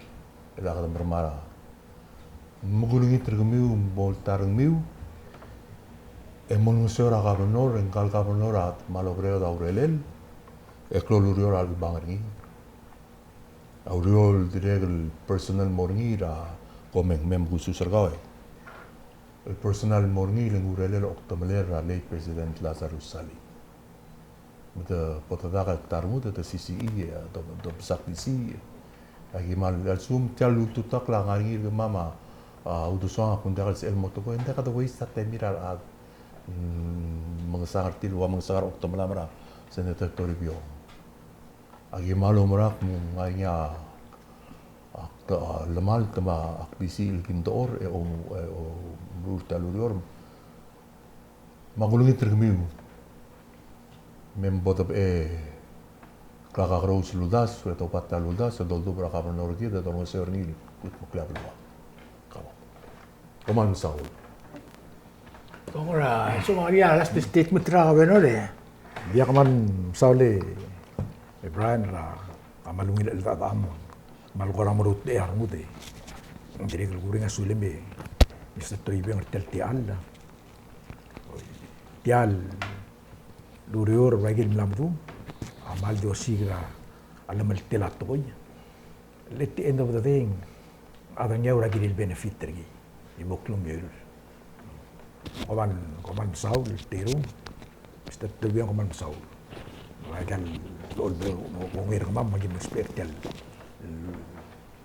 da kal mermara mugulungi tergemiu bol targemiu e mon sora gabnor en gal gabnorat malobreo da aurelel e clolurior al bangi auriol direl personal mornira come mem gusu sergawe el personal mornir en aurelel octomelera lei president Lazarus Salii mit potadaga tarmut de CCI do sakdisi agimal al sum tialu tutak la ngari mama udusan akun dagal el motoko enda kada wista temira ad mengesangar tilu mengesangar oktomelamra senator toribio agi malo merak munganya lemal tema akbisi ilkintor o brurtalurior magulungi tergemiu membotop klaka gros ludas atau patal ludas dol dobra kapan orgi da dormo seorni kut muklab lo Koman Saul. Ora, so Maria last statement tra venore. Dia kaman Saule Brien ra amalungi el tatam. Mal gora morut de armude. Jadi guring asuleme. Mr. Toibe ngertel tial. Tial lurior bagil lamdu. Amal do sigra alam el telat toy. At the end of the thing, adanya ora gil benefit tergi. Imuklum yul. Koman Saul terung. Mr. Toibe koman Saul. Bagal lol ngir kamam magi spiritual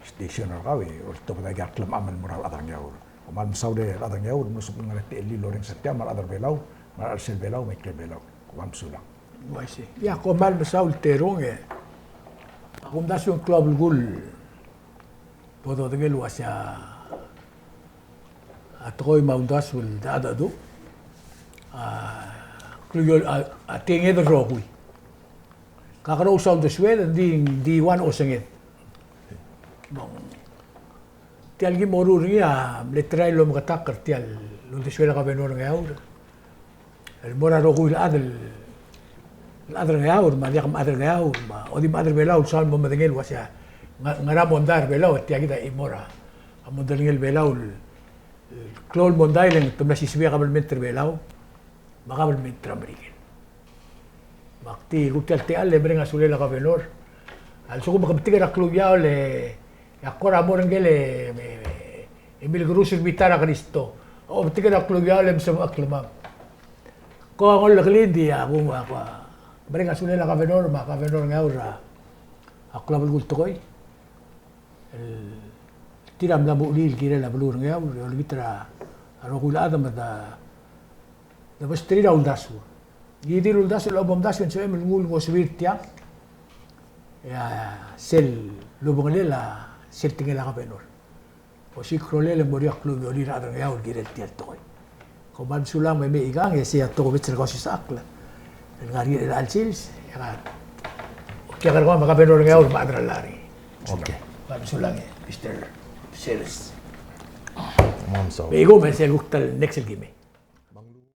station rawe or to baga klam amal moral adanya ur. Koman Saul de adanya ur nusuk ngalati eli loreng setia mal adar belau, mal arsel belau mekel belau. Koman sulang. Wasi. Ya koman Saul terung akum dasun club gul. Todo de gelu asya atroy maundasul dadadu. Kluyol atinge de rogui. Kakaro usau de Sweden di wan osenget. Bon. Tial gi moruria le trai lo makatakar tial lo de Sweden ka benor ngaur. El mora rogui adel ngaur ma dia kam adel ngaur ma odi madre belau sal mo medengel wasya ngara mondar belau tiagida imora. Amondengel belau klol mondailen tumna sisbia kabel meter belau. Makabel meter Amerikan. Bakti rutel te alle brenga sulela ka venor. Al suko makabtiga klubya le yakora morengele Emil Gruser bitara Cristo. O btiga klubya le msam aklama. Ko ngol glindi ya guma ko. Brenga sulela ka venor ma ka venor ngaura. Aklab gultoy. El tiram la bulil kire la blur ngaur yo bitra arogul adam da bastri ra uldasu. Gidi uldasu lo bom dasu se em ngul go svirtia. Ya sel lo bonglela sel tingela ka benor. O si krolele moria club oli ra ya ur gire tiel toy. Ko man sulang me igang e sia to betser Kausischakl. El gari el alchils ya. Ke gargo ma ka benor ya ur madra lari. Okay. Man sulang Mr. Sales. Mom so. Bego me se guktal next game.